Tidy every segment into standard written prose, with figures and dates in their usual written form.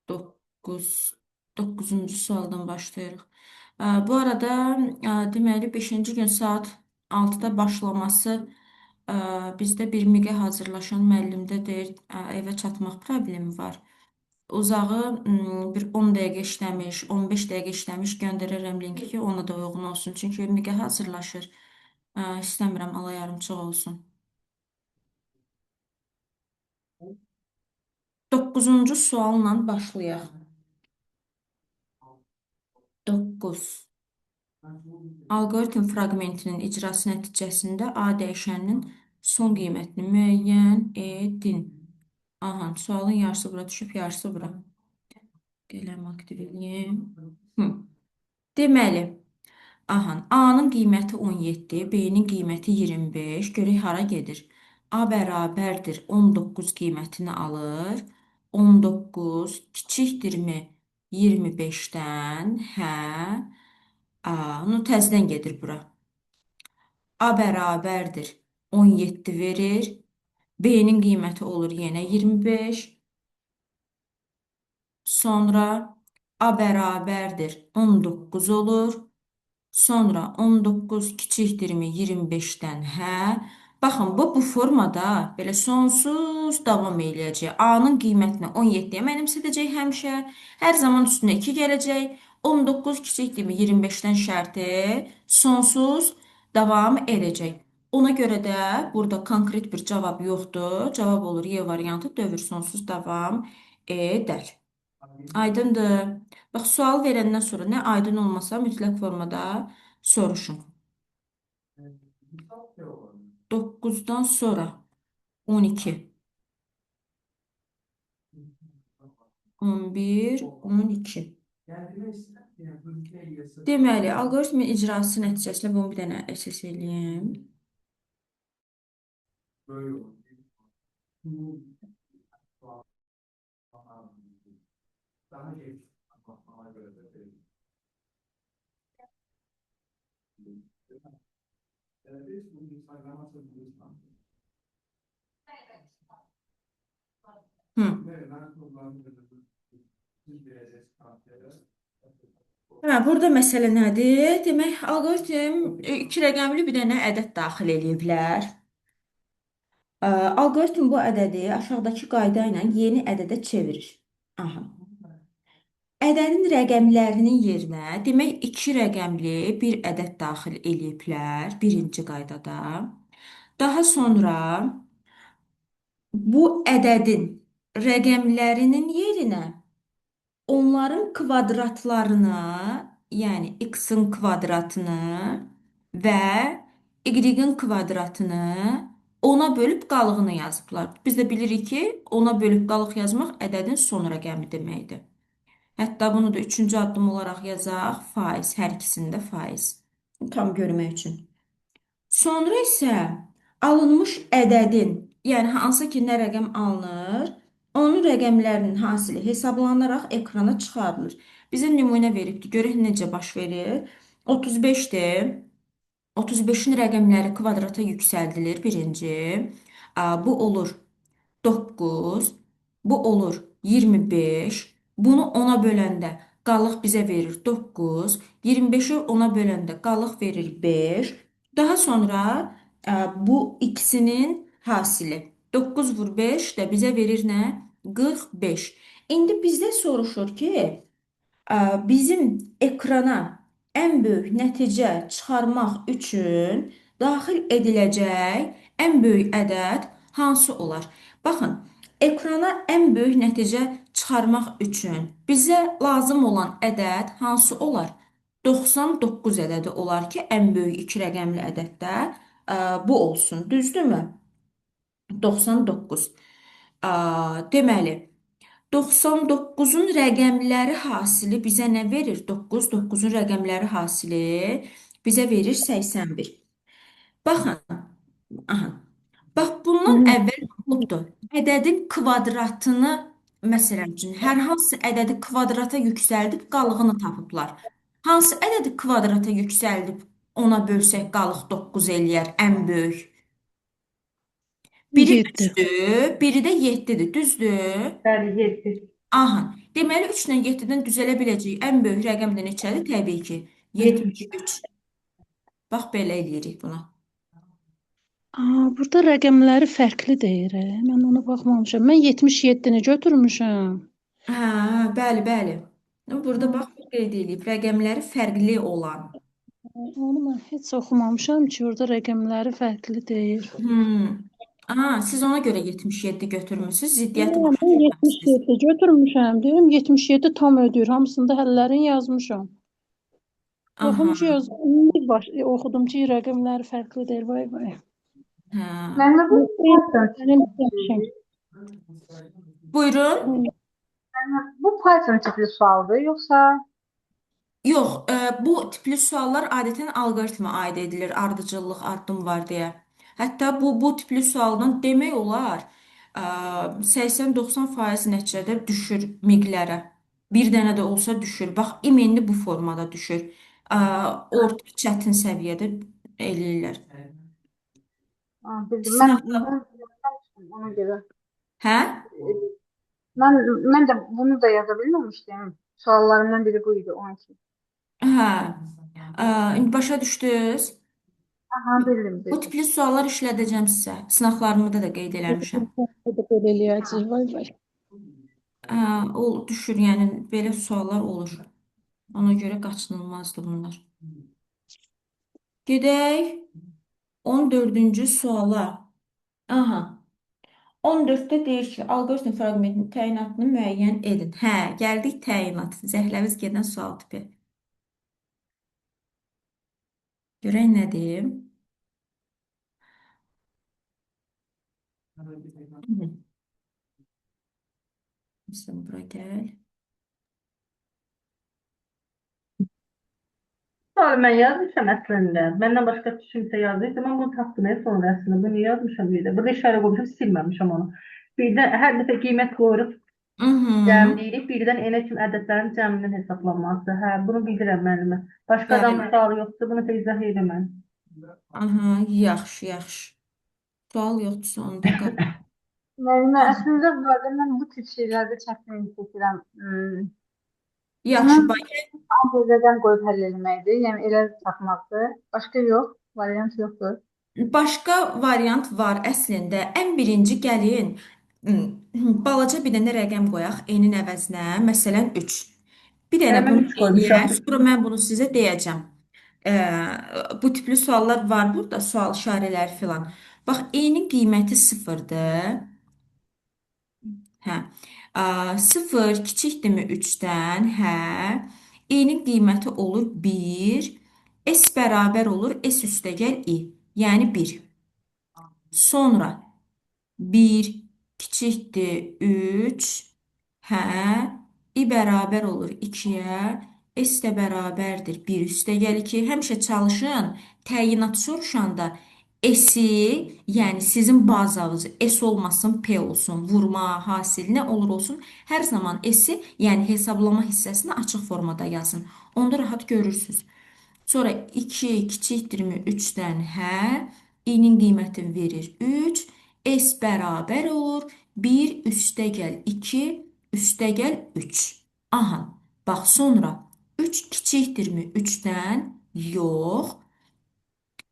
9 9-cu sualdan başlayırıq. Bu arada deməli 5-ci gün saat 6-da başlaması bizdə bir miqə hazırlaşan müəllimdə deyir, evə çatmaq problemi var. Uzağı bir 10 dəqiqə işləmiş, 15 dəqiqə işləmiş göndərərəm linki ki, ona da uyğun olsun. Çünki miqə hazırlaşır. İstəmirəm ala yarımçıq olsun. 9-cu sualla başlayaq. 9. Alqoritm fraqmentinin icrası nəticəsində A dəyişəninin son qiymətini müəyyən edin. Aha, sualın yarısı bura düşüb, yarısı bura. Qələm aktiv edeyim. Deməli, aha, A-nın qiyməti 17, B-nin qiyməti 25. Görək hara gedir? A bərabərdir 19 qiymətini alır. 19 kiçikdirmi 25-dən? Hə. A, ну təzədən gedir bura. A bərabərdir 17 verir. B-nin qiyməti olur yenə 25. Sonra A bərabərdir 19 olur. Sonra 19 kiçikdirmi 25-dən? Hə. Baxın, bu formada belə sonsuz davam eləyəcək. A-nın qiymətini 17-yə mənimsədəcək həmişə. Hər zaman üstünə 2 gələcək. 19 kiçikdirmi 25-dən şərti sonsuz davam edəcək. Ona görə də burada konkret bir cavab yoxdur. Cavab olur Y variantı, dövr sonsuz davam edər. Aydındır. Bax, sual verəndən sonra nə aydın olmasa mütləq formada soruşun. 9-dan sonra 12, 11, 12. Deməli, alqoritmin icrası nəticəsində bunu bir dənə əsas eləyim. Hı. Hə, burada məsələ nədir? Demək, alqoritm iki rəqəmli bir dənə ədəd daxil eləyiblər. Alqoritm bu ədədi aşağıdakı qayda ilə yeni ədədə çevirir. Aha. Ədədin rəqəmlərinin yerinə demək iki rəqəmli bir ədəd daxil eləyiblər birinci qaydada. Daha sonra bu ədədin rəqəmlərinin yerinə onların kvadratlarını, yəni x-in kvadratını və y-in kvadratını ona bölüb qalığını yazıblar. Biz də bilirik ki, ona bölüb qalıq yazmaq ədədin son rəqəmi deməkdir. Hətta bunu da üçüncü addım olaraq yazaq. Faiz, hər ikisində faiz. Tam görmək üçün. Sonra isə alınmış ədədin, yəni hansı ki nə rəqəm alınır, onun rəqəmlərinin hasili hesablanaraq ekrana çıxarılır. Bizə nümunə veribdir. Görək necə baş verir. 35-dir. 35-in rəqəmləri kvadrata yüksəldilir birinci. Bu olur 9, bu olur 25. Bunu 10-a böləndə qalıq bizə verir 9. 25-i 10-a böləndə qalıq verir 5. Daha sonra bu ikisinin hasili 9 vur 5 də bizə verir nə? 45. İndi bizdə soruşur ki, bizim ekrana ən böyük nəticə çıxarmaq üçün daxil ediləcək ən böyük ədəd hansı olar? Baxın, ekrana ən böyük nəticə çıxarmaq üçün bizə lazım olan ədəd hansı olar? 99 ədədi olar ki, ən böyük iki rəqəmli ədəddə bu olsun. Düzdürmü? 99. Deməli, 99-un rəqəmləri hasili bizə nə verir? 9, 9-un rəqəmləri hasili bizə verir 81. Baxın, aha. Bax, bundan əvvəl nə olubdur? Ədədin kvadratını, məsələn üçün, hər hansı ədədi kvadrata yüksəldib qalığını tapıblar. Hansı ədədi kvadrata yüksəldib ona bölsək qalıq 9 eləyər ən böyük? Biri 7. 3'dür, biri də 7-dir, düzdür? Bəli, 7. Aha. Deməli 3 ilə 7-dən düzələ biləcək ən böyük rəqəm də neçədir? Təbii ki, 70. 73. Bax belə eləyirik buna. Burada rəqəmləri fərqli deyir. Mən ona baxmamışam. Mən 77-ni götürmüşəm. Hə, bəli, bəli. Burada bax qeyd edilib rəqəmləri fərqli olan. Onu mən heç oxumamışam ki, orada rəqəmləri fərqli deyir. Siz ona görə 77 götürmüsünüz, ziddiyyəti Mən başa düşməmisiniz. 77 götürmüşəm. Deyirəm 77 tam ödəyir. Hamısında həllərini yazmışam. Baxım Aha, ki, indi oxudum ki, rəqəmləri fərqli deyir. Vay vay. hə. Mənim bu Python Buyurun. tipli Buyurun. bu Python tipli sualdır, yoxsa Yox, bu tipli suallar adətən alqoritmə aid edilir, ardıcıllıq addım var deyə. Hətta bu tipli sualdan demək olar, 80-90% nəticədə düşür miqlərə. Bir dənə də olsa düşür. Bax, imenli bu formada düşür. Ə, Orta çətin səviyyədə eləyirlər. bildim. Sınaqda, Mən ona görə. hə? Mən mən də bunu da yaza bilməmişdim. Suallarımdan biri bu idi, onun üçün. Hə. İndi başa düşdünüz? Aha, bildim, Bu bildim. tipli suallar işlədəcəm sizə. Sınaqlarımda da qeyd eləmişəm. Belə eləyəcək. Vay vay. O düşür, yəni belə suallar olur. Ona görə qaçınılmazdır bunlar. Gedək 14-cü suala. Aha. 14-də deyir ki, alqoritm fraqmentinin təyinatını müəyyən edin. Hə, gəldik təyinat. Zəhləviz gedən sual tipi. Görək nə deyim. Sən bura gəl. Sonra mən yazmışam əslində. Məndən başqa kimsə yazdıysa, mən bunu tapdım sonra əslində. Bunu yazmışam bir də. Burada işarə qoymuşam, silməmişəm onu. Birdən hər dəfə qiymət qoyuruq, Mhm. cəmləyirik. Birdən enə kimi ədədlərin cəminin hesablanması. Hə, bunu bilirəm müəllimə. Başqa adam Bəli. sualı yoxdur, bunu da izah edəmən. Aha, yaxşı, yaxşı. Sual yoxdursa onda qal. Müəllimə, əslində bu arada mən bu tip şeylərdə çətinlik çəkirəm. Yaxşı, Bunun Amperlərdən qoyub həll etməkdir. Yəni elə tapmaqdır. Başqa yox, variant yoxdur. başqa variant var əslində. Ən birinci gəlin balaca bir dənə rəqəm qoyaq n-in əvəzinə, məsələn 3. Bir dənə Yəni mən bunu 3 qoymuşam. eləyək, sonra mən bunu sizə deyəcəm. Ə, Bu tipli suallar var burada, sual işarələri filan. Bax, n-in qiyməti 0-dır. Hə. 0 kiçikdirmi 3-dən? Hə. E-nin qiyməti olur 1. S bərabər olur S üstəgəl i. Yəni 1. Sonra 1 kiçikdir 3. Hə. I bərabər olur 2-yə. S də bərabərdir 1 üstəgəl 2. Həmişə çalışın. Təyinat soruşanda S-i, yəni sizin bazanız S olmasın, P olsun, vurma, hasil nə olur olsun, hər zaman S-i, yəni hesablama hissəsini açıq formada yazın. Onda rahat görürsünüz. Sonra 2 kiçikdirmi 3-dən hə, i-nin qiymətini verir 3, S bərabər olur 1 üstəgəl 2 üstəgəl 3. Aha, bax sonra 3 kiçikdirmi 3-dən yox.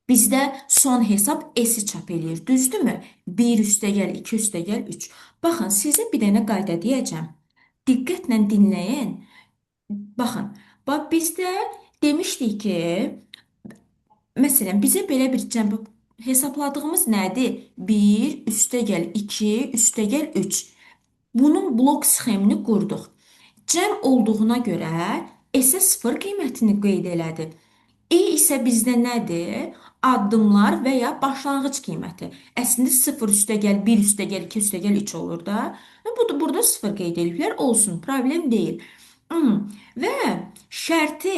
Bizdə son hesab S-i çap eləyir, düzdürmü? 1 üstəgəl 2 üstəgəl 3. Baxın, sizə bir dənə qayda deyəcəm. Diqqətlə dinləyin. Baxın, bax bizdə demişdik ki, məsələn, bizə belə bir cəmb hesabladığımız nədir? 1 üstəgəl 2 üstəgəl 3. Bunun blok sxemini qurduq. Cəm olduğuna görə S-ə 0 qiymətini qeyd elədi. E isə bizdə nədir? Addımlar və ya başlanğıc qiyməti. Əslində 0 üstəgəl 1 üstəgəl 2 üstəgəl 3 olur da. Bu da burada 0 qeyd ediblər. Olsun, problem deyil. Və şərti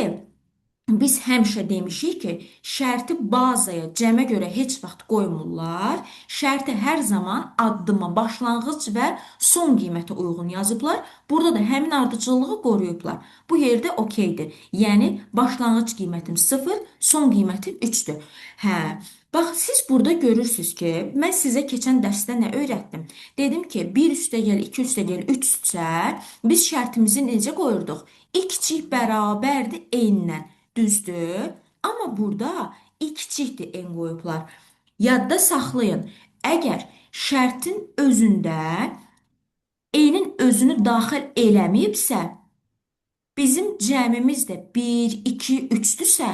Biz həmişə demişik ki, şərti bazaya, cəmə görə heç vaxt qoymurlar. Şərti hər zaman addıma, başlanğıc və son qiymətə uyğun yazıblar. Burada da həmin ardıcıllığı qoruyublar. Bu yerdə okeydir. Yəni başlanğıc qiymətim 0, son qiymətim 3-dür. Hə. Bax, siz burada görürsüz ki, mən sizə keçən dərsdə nə öyrətdim? Dedim ki, 1 üstəgəl 2 üstəgəl 3 isə biz şərtimizi necə qoyurduq? İ kiçik bərabərdir n-dən. Düzdür? Amma burada i kiçikdir n qoyublar. Yadda saxlayın. Əgər şərtin özündə n-in özünü daxil eləməyibsə, bizim cəmimiz də 1, 2, 3-dürsə,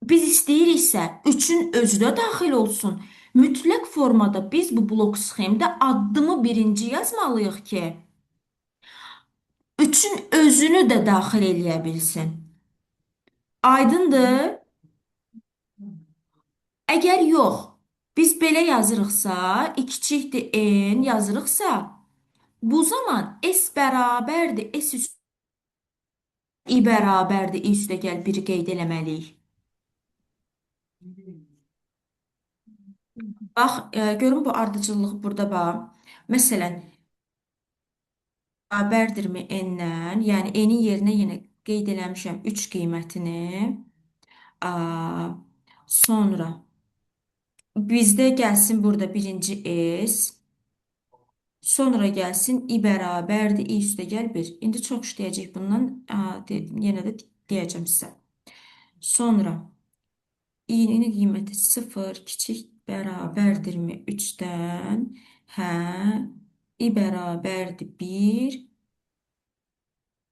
biz istəyiriksə 3-ün özü də daxil olsun. Mütləq formada biz bu blok sxemdə addımı birinci yazmalıyıq ki, 3-ün özünü də daxil eləyə bilsin. Aydındır? Əgər yox, biz belə yazırıqsa, i kiçikdir n yazırıqsa, bu zaman s bərabərdir s üstə i bərabərdir i üstə gəl 1-i qeyd eləməliyik. Bax, görün bu ardıcıllıq burada bax. Məsələn, bərabərdirmi n-dən, yəni n-in yerinə yenə qeyd eləmişəm 3 qiymətini. A, sonra bizdə gəlsin burada birinci s. Sonra gəlsin i bərabərdir i üstə gəl 1. İndi çox işləyəcək bundan. Yenə də deyəcəm sizə. Sonra i-nin qiyməti 0 kiçik bərabərdirmi 3-dən? Hə, i bərabərdir 1.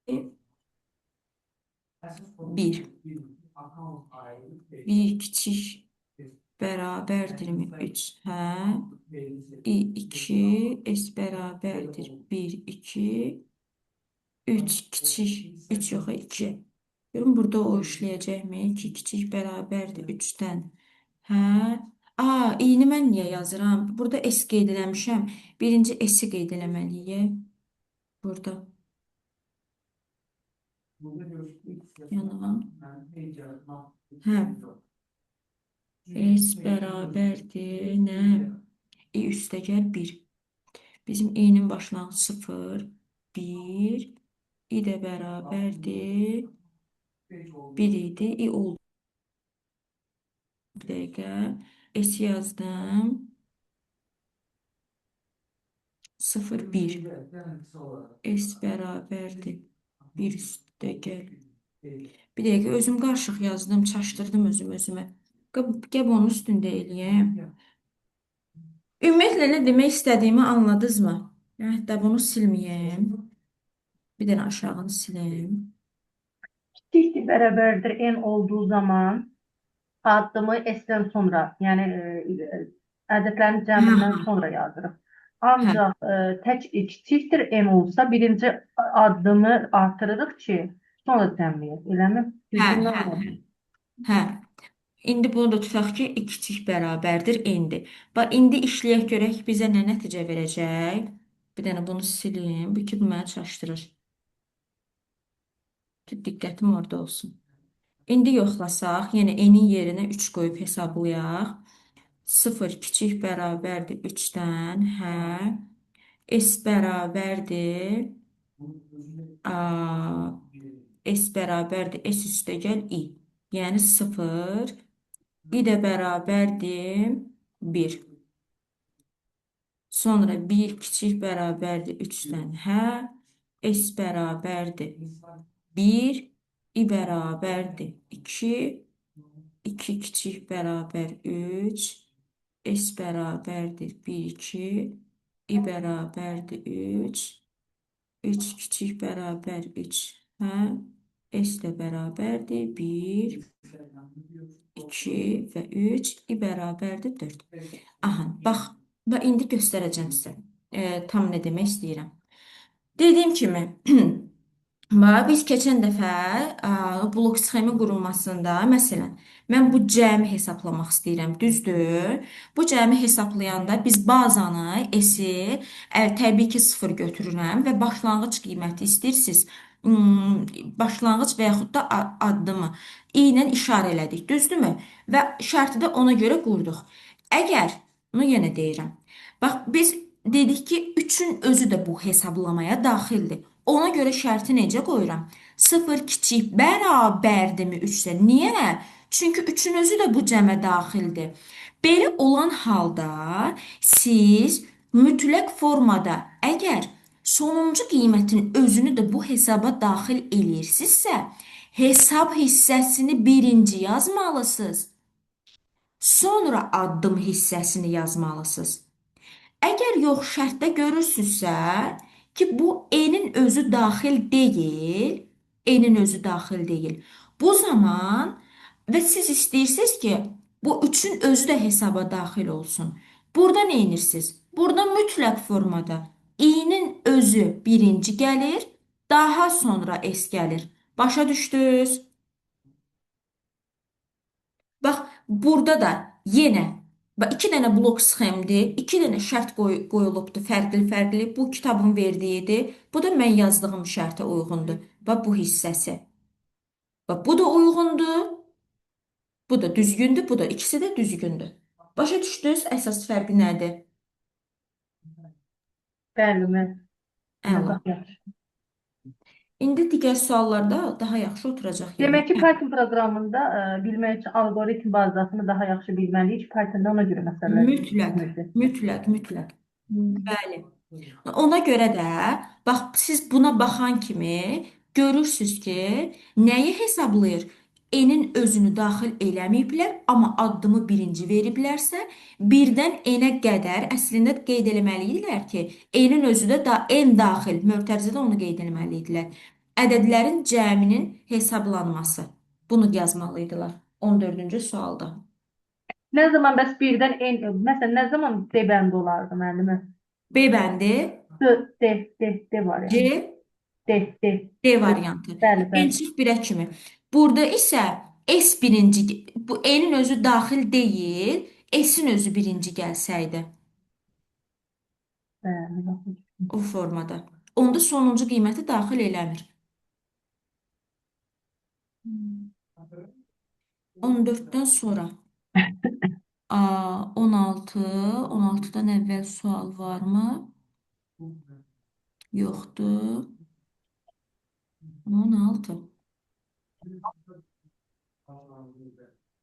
1. 1 kiçik bərabərdirmi 3? Hə, i 2 s bərabərdir 1, 2. 3 kiçik, 3 yox 2. Görün burada o işləyəcəkmi? 2 kiçik bərabərdir 3-dən. Hə? İ'ni mən niyə yazıram? Burada s qeyd eləmişəm. Birinci s'i qeyd eləməliyik. Burada. Yanılan. Hə. S bərabərdir nə? i üstə gəl 1. Bizim i'nin başlanğıcı 0, 1. i də bərabərdir 1 idi. i oldu. Bir dəqiqə. S yazdım. 0, 1. S bərabərdir 1 üstə gəl. Bir dəqiqə, özüm qarışıq yazdım, çaşdırdım özümə. Gəb onun üstündə eləyəm. Ümumiyyətlə, nə demək istədiyimi anladınızmı? Hətta bunu silməyəm. Bir dənə aşağını siləm. Kiçikdir bərabərdir n olduğu zaman addımı s-dən sonra, yəni ədədlərin cəmindən sonra yazırıq. Hə, Ancaq tək kiçikdir n olsa birinci addımı artırırıq ki, sonra cəmləyək. Eləmi? hə, Düzdür hə, mü? hə. Hə. İndi bunu da tutaq ki, i kiçik bərabərdir n-dir. Bax, indi işləyək görək bizə nə nəticə verəcək. Bir dənə bunu silim. Bu ki, bu məni çaşdırır. Ki, diqqətim orada olsun. İndi yoxlasaq, yenə n-in yerinə 3 qoyub hesablayaq. 0 kiçik bərabərdir 3-dən. Hə. S bərabərdir. S bərabərdir. S üstə gəl i. Yəni 0. i də bərabərdir 1. Sonra 1 kiçik bərabərdir 3-dən. Hə. S bərabərdir 1. i bərabərdir 2. 2 kiçik bərabər 3. S bərabərdir 1, 2. i bərabərdir 3. 3 kiçik bərabər 3. Hə? S ilə bərabərdir 1, 2 və 3. i bərabərdir 4. Aha, bax, indi göstərəcəm sizə. Tam nə demək istəyirəm. Dediyim kimi, biz keçən dəfə blok sxemi qurulmasında, məsələn, mən bu cəmi hesablamaq istəyirəm, düzdür? Bu cəmi hesablayanda biz bazanı, s-i təbii ki 0 götürürəm və başlanğıc qiyməti istəyirsiniz ım, başlanğıc və yaxud da addımı i ilə işarə elədik, düzdürmü? Və şərti də ona görə qurduq. Əgər, bunu yenə deyirəm. Bax, biz dedik ki, 3-ün özü də bu hesablamaya daxildir. Ona görə şərti necə qoyuram? 0 kiçik bərabərdirmi 3-də? Niyə? Çünki 3-ün özü də bu cəmə daxildir. Belə olan halda siz mütləq formada əgər sonuncu qiymətin özünü də bu hesaba daxil eləyirsinizsə, hesab hissəsini birinci yazmalısınız. Sonra addım hissəsini yazmalısınız. Əgər yox şərtdə görürsünüzsə ki, bu n-in özü daxil deyil, n-in özü daxil deyil. Bu zaman və siz istəyirsiniz ki, bu 3-ün özü də hesaba daxil olsun. Burada nə edirsiniz? Burada mütləq formada i-nin özü birinci gəlir, daha sonra s gəlir. Başa düşdünüz? Bax, burada da yenə bax, iki dənə blok sxemdir, iki dənə şərt qoyulubdur fərqli-fərqli. Bu kitabın verdiyidir. Bu da mən yazdığım şərtə uyğundur. Bax, bu hissəsi. Bax, bu da uyğundur. Bu da düzgündür. Bu da ikisi də düzgündür. Başa düşdünüz? Əsas fərqi nədir? Bəli, mən Əla. daha yaxşı. İndi digər suallarda daha yaxşı oturacaq Demək ki, yerinə. Python proqramında bilmək üçün alqoritm bazasını daha yaxşı bilməliyik ki, Pythonda ona görə məsələlər Mütləq, çözülmür. mütləq, mütləq. Hmm. Bəli. Ona görə də bax siz buna baxan kimi görürsüz ki, nəyi hesablayır? N-in özünü daxil eləməyiblər, amma addımı birinci veriblərsə, birdən n-ə qədər əslində qeyd eləməlidirlər ki, n-in özü də n daxil, mötərizədə onu qeyd eləməlidirlər. Ədədlərin cəminin hesablanması. Bunu yazmalıydılar 14-cü sualda. Nə zaman bəs birdən məsələn, nə zaman D bəndi olardı müəllimə? B bəndi D var yəni. C D. D variantı. Bəli, N bəli. çift 1-ə kimi. Burada isə S birinci, bu N'in özü daxil deyil, S-in özü birinci gəlsəydi Bəli, baxın. o formada. Onda sonuncu qiyməti daxil eləmir. 14-dən sonra. 16, 16-dan əvvəl sual varmı? Yoxdur. 16.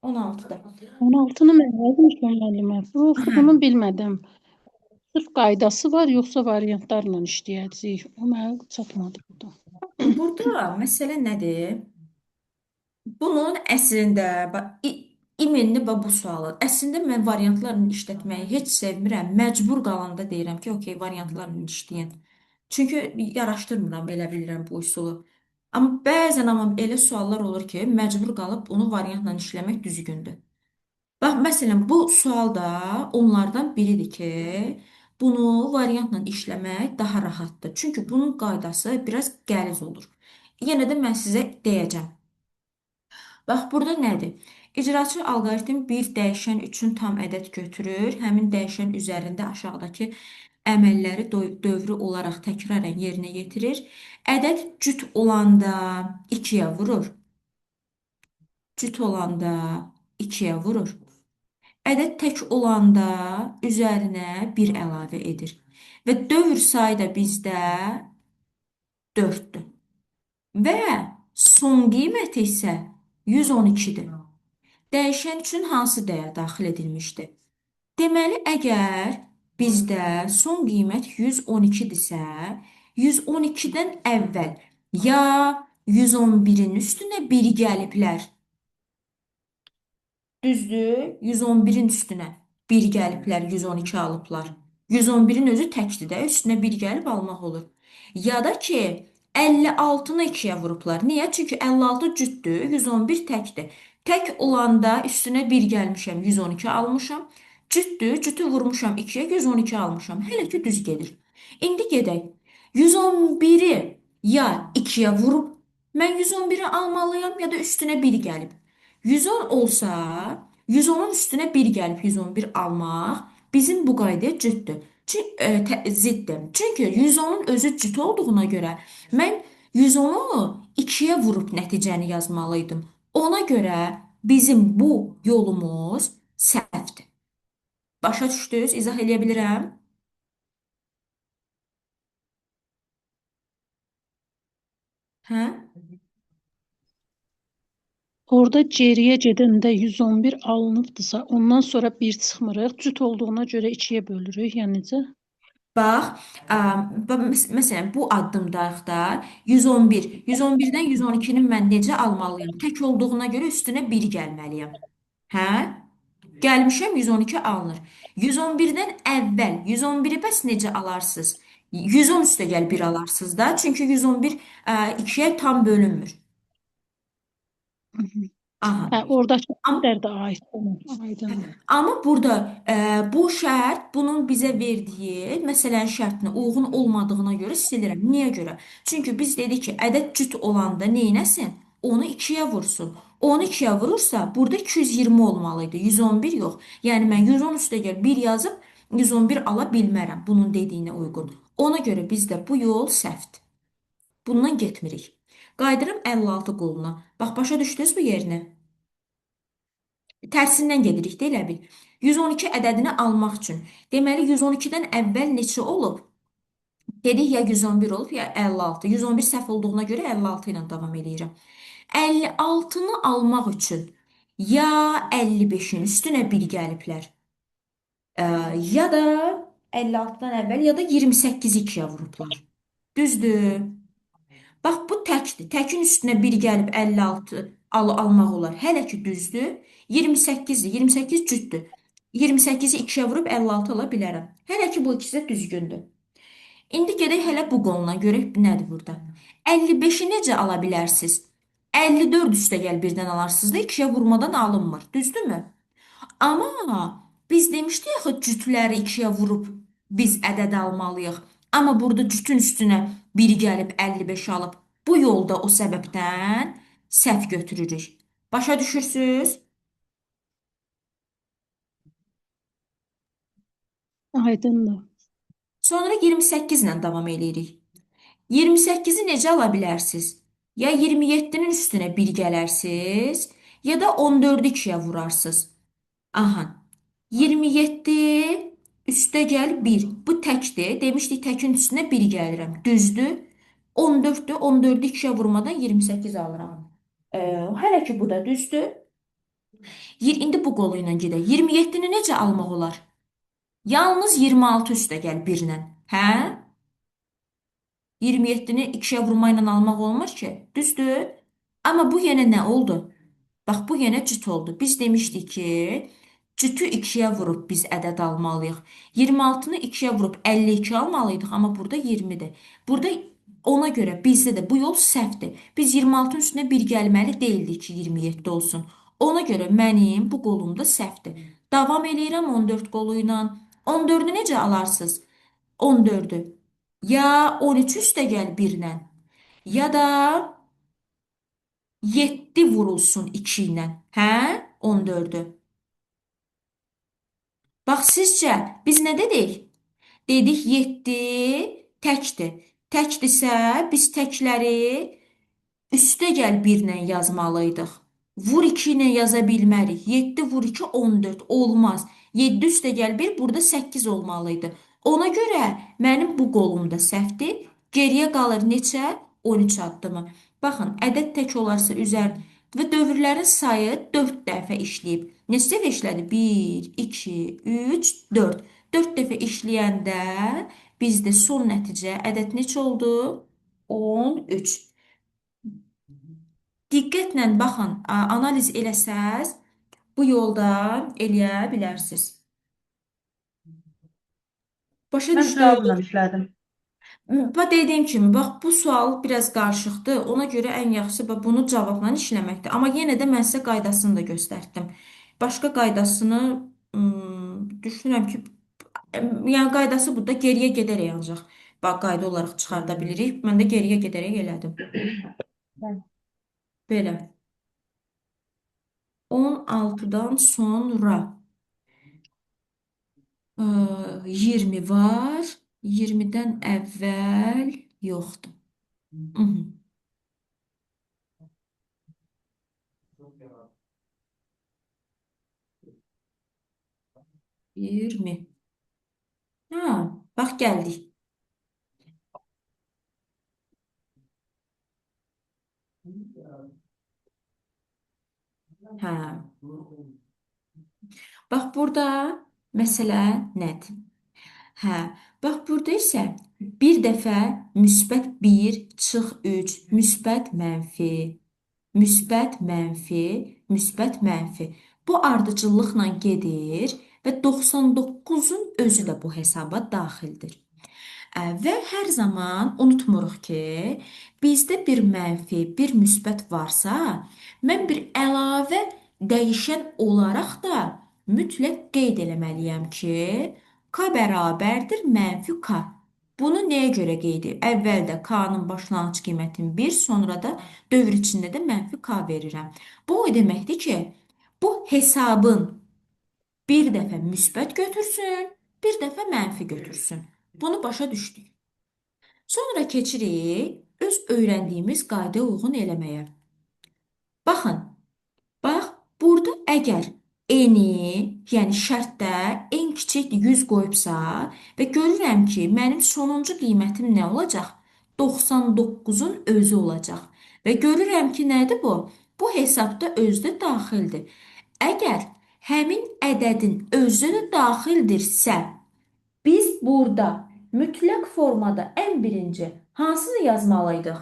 16-da. 16-nı mən yazmışam müəllimə. Bunu bilmədim. Sırf qaydası var, yoxsa variantlarla işləyəcəyik? O mənə çatmadı burada. Burada məsələ nədir? Bunun əslində imenli bu sualı. Əslində mən variantlarla işlətməyi heç sevmirəm. Məcbur qalanda deyirəm ki, okey, variantlarla işləyin. Çünki yaraşdırmıram, belə bilirəm bu üsulu. Amma bəzən elə suallar olur ki, məcbur qalıb onu variantla işləmək düzgündür. Bax, məsələn, bu sual da onlardan biridir ki, bunu variantla işləmək daha rahatdır. Çünki bunun qaydası biraz qəliz olur. Yenə də mən sizə deyəcəm. Bax, burada nədir? İcraçı alqoritm bir dəyişən üçün tam ədəd götürür. Həmin dəyişən üzərində aşağıdakı əməlləri dövrü olaraq təkrarən yerinə yetirir. Ədəd cüt olanda 2-yə vurur. Cüt olanda 2-yə vurur. Ədəd tək olanda üzərinə 1 əlavə edir. Və dövr sayı da bizdə 4-dür. Və son qiyməti isə 112-dir. Dəyişən üçün hansı dəyər daxil edilmişdir? Deməli, əgər bizdə son qiymət 112-dirsə, 112-dən əvvəl ya 111-in üstünə 1 gəliblər. Düzdür? 111-in üstünə 1 gəliblər, 112 alıblar. 111-in özü təkdir də, üstünə 1 gəlib almaq olur. Ya da ki, 56-nı 2-yə vurublar. Niyə? Çünki 56 cütdür, 111 təkdir. Tək olanda üstünə 1 gəlmişəm, 112 almışam. Cütdür, cütü vurmuşam 2-yə, 112 almışam. Hələ ki, düz gedir. İndi gedək. 111-i ya 2-yə vurub, mən 111-i almalıyam, ya da üstünə 1 gəlib. 110 olsa, 110-un üstünə 1 gəlib 111 almaq bizim bu qaydaya ziddir. Çünki 110-un özü cüt olduğuna görə mən 110-u 2-yə vurub nəticəni yazmalıydım. Ona görə bizim bu yolumuz səhvdir. Başa düşdünüz? İzah eləyə bilirəm? Hə? Orada geriyə gedəndə 111 alınıbdısa, ondan sonra 1 çıxmırıq. Cüt olduğuna görə 2-yə bölürük. Yəni necə? Bax, məsələn, bu addımdakda 111, 111-dən 112-ni mən necə almalıyam? Tək olduğuna görə üstünə 1 gəlməliyəm. Hə? Gəlmişəm 112 alınır. 111-dən əvvəl 111-i bəs necə alarsınız? 110 üstə gəl 1 alarsınız da. Çünki 111 2-yə tam bölünmür. Aha. Hə, oradakı Amma ədəd də aiddir. Aydındır. Amma burada bu şərt bunun bizə verdiyi məsələn şərtinə uyğun olmadığına görə silirəm. Niyə görə? Çünki biz dedik ki, ədəd cüt olanda neynəsin? Onu 2-yə vursun. Onu 2-yə vurursa, burada 220 olmalı idi, 111 yox. Yəni mən 110 üstə gəl 1 yazıb 111 ala bilmərəm bunun dediyinə uyğun. Ona görə bizdə bu yol səhvdir. Bundan getmirik. Qayıdıram 56 qoluna. Bax, başa düşdünüz bu yerinə? Tərsindən gedirik də elə bil. 112 ədədini almaq üçün. Deməli 112-dən əvvəl neçə olub? Dedik ya 111 olub ya 56. 111 səhv olduğuna görə 56 ilə davam edirəm. 56-nı almaq üçün ya 55-in üstünə 1 gəliblər, ya da 56-dan əvvəl ya da 28-i 2-yə vurublar. Düzdür? Bax bu təkdir. Təkin üstünə 1 gəlib 56 almaq olar. Hələ ki düzdür. 28-dir. 28 cütdür. 28-i 2-yə vurub 56 ala bilərəm. Hələ ki bu ikisi də düzgündür. İndi gedək hələ bu qoluna görək nədir burada. 55-i necə ala bilərsiniz? 54 üstə gəl birdən alarsınız da 2-yə vurmadan alınmır. Düzdürmü? Amma biz demişdik axı cütləri 2-yə vurub biz ədəd almalıyıq. Amma burada cütün üstünə biri gəlib 55 alıb. Bu yolda o səbəbdən səhv götürürük. Başa düşürsüz? Aydındır. Sonra 28 ilə davam eləyirik. 28-i necə ala bilərsiniz? Ya 27-nin üstünə 1 gələrsiniz, ya da 14-ü 2-yə vurarsınız. Aha. 27 üstə gəl 1. Bu təkdir. Demişdik təkin üstünə 1 gəlirəm. Düzdür? 14-dür. 14-ü 2-yə vurmadan 28 alıram. Hələ ki bu da düzdür. İndi bu qolu ilə gedək. 27-ni necə almaq olar? Yalnız 26 üstə gəl 1 ilə. Hə? 27-ni 2-yə vurma ilə almaq olmur ki. Düzdür? Amma bu yenə nə oldu? Bax, bu yenə cüt oldu. Biz demişdik ki, cütü 2-yə vurub biz ədəd almalıyıq. 26-nı 2-yə vurub 52 almalıydıq, amma burada 20-dir. Burada ona görə bizdə də bu yol səhvdir. Biz 26-nın üstünə 1 gəlməli deyildik ki, 27 olsun. Ona görə mənim bu qolumda səhvdir. Davam eləyirəm 14 qolu ilə. 14-ü necə alarsınız? 14-ü ya 13 üstə gəl 1 ilə, ya da 7 vurulsun 2 ilə. Hə? 14-ü. Bax sizcə biz nə dedik? Dedik 7 təkdir. Təkdirsə biz təkləri üstə gəl 1 ilə yazmalıydıq. Vur 2 ilə yaza bilmərik. 7 vur 2 14 olmaz. 7 üstə gəl 1 burada 8 olmalıydı. Ona görə mənim bu qolumda səhvdir. Geriyə qalır neçə? 13 addımı. Baxın, ədəd tək olarsa üzər və dövrlərin sayı 4 dəfə işləyib. Neçə dəfə işlədi? 1, 2, 3, 4. 4 dəfə işləyəndə bizdə son nəticə ədəd neçə oldu? 13. Diqqətlə baxın, analiz eləsəz, bu yolda eləyə bilərsiniz. Başa Mən düşdünüz? cavabla işlədim. Bax dediyim kimi, bax bu sual biraz qarışıqdır. Ona görə ən yaxşısı bax bunu cavabla işləməkdir. Amma yenə də mən sizə qaydasını da göstərdim. Başqa qaydasını düşünürəm ki, yəni qaydası burada geriyə gedərək ancaq bax qayda olaraq çıxarda bilirik. Mən də geriyə gedərək elədim. Belə. 16-dan sonra 20 var. 20-dən əvvəl yoxdur. Mhm. 20. Ha, bax gəldik. Hə. Bax burada məsələ nədir? Hə, bax burada isə bir dəfə müsbət 1 çıx 3, müsbət mənfi, müsbət mənfi, müsbət mənfi. Bu ardıcıllıqla gedir və 99-un özü də bu hesaba daxildir. Və hər zaman unutmuruq ki, bizdə bir mənfi, bir müsbət varsa, mən bir əlavə dəyişən olaraq da mütləq qeyd eləməliyəm ki, k bərabərdir mənfi k. Bunu nəyə görə qeyd edir? Əvvəldə k-nın başlanğıc qiymətini 1, sonra da dövr içində də mənfi k verirəm. Bu o deməkdir ki, bu hesabın bir dəfə müsbət götürsün, bir dəfə mənfi götürsün. Bunu başa düşdük. Sonra keçirik öz öyrəndiyimiz qaydaya uyğun eləməyə. Baxın, bax, burada əgər eni, yəni şərtdə en kiçik 100 qoyubsa və görürəm ki, mənim sonuncu qiymətim nə olacaq? 99-un özü olacaq. Və görürəm ki, nədir bu? Bu hesabda özdə daxildir. Əgər həmin ədədin özü də daxildirsə, biz burada mütləq formada ən birinci hansını yazmalıydıq?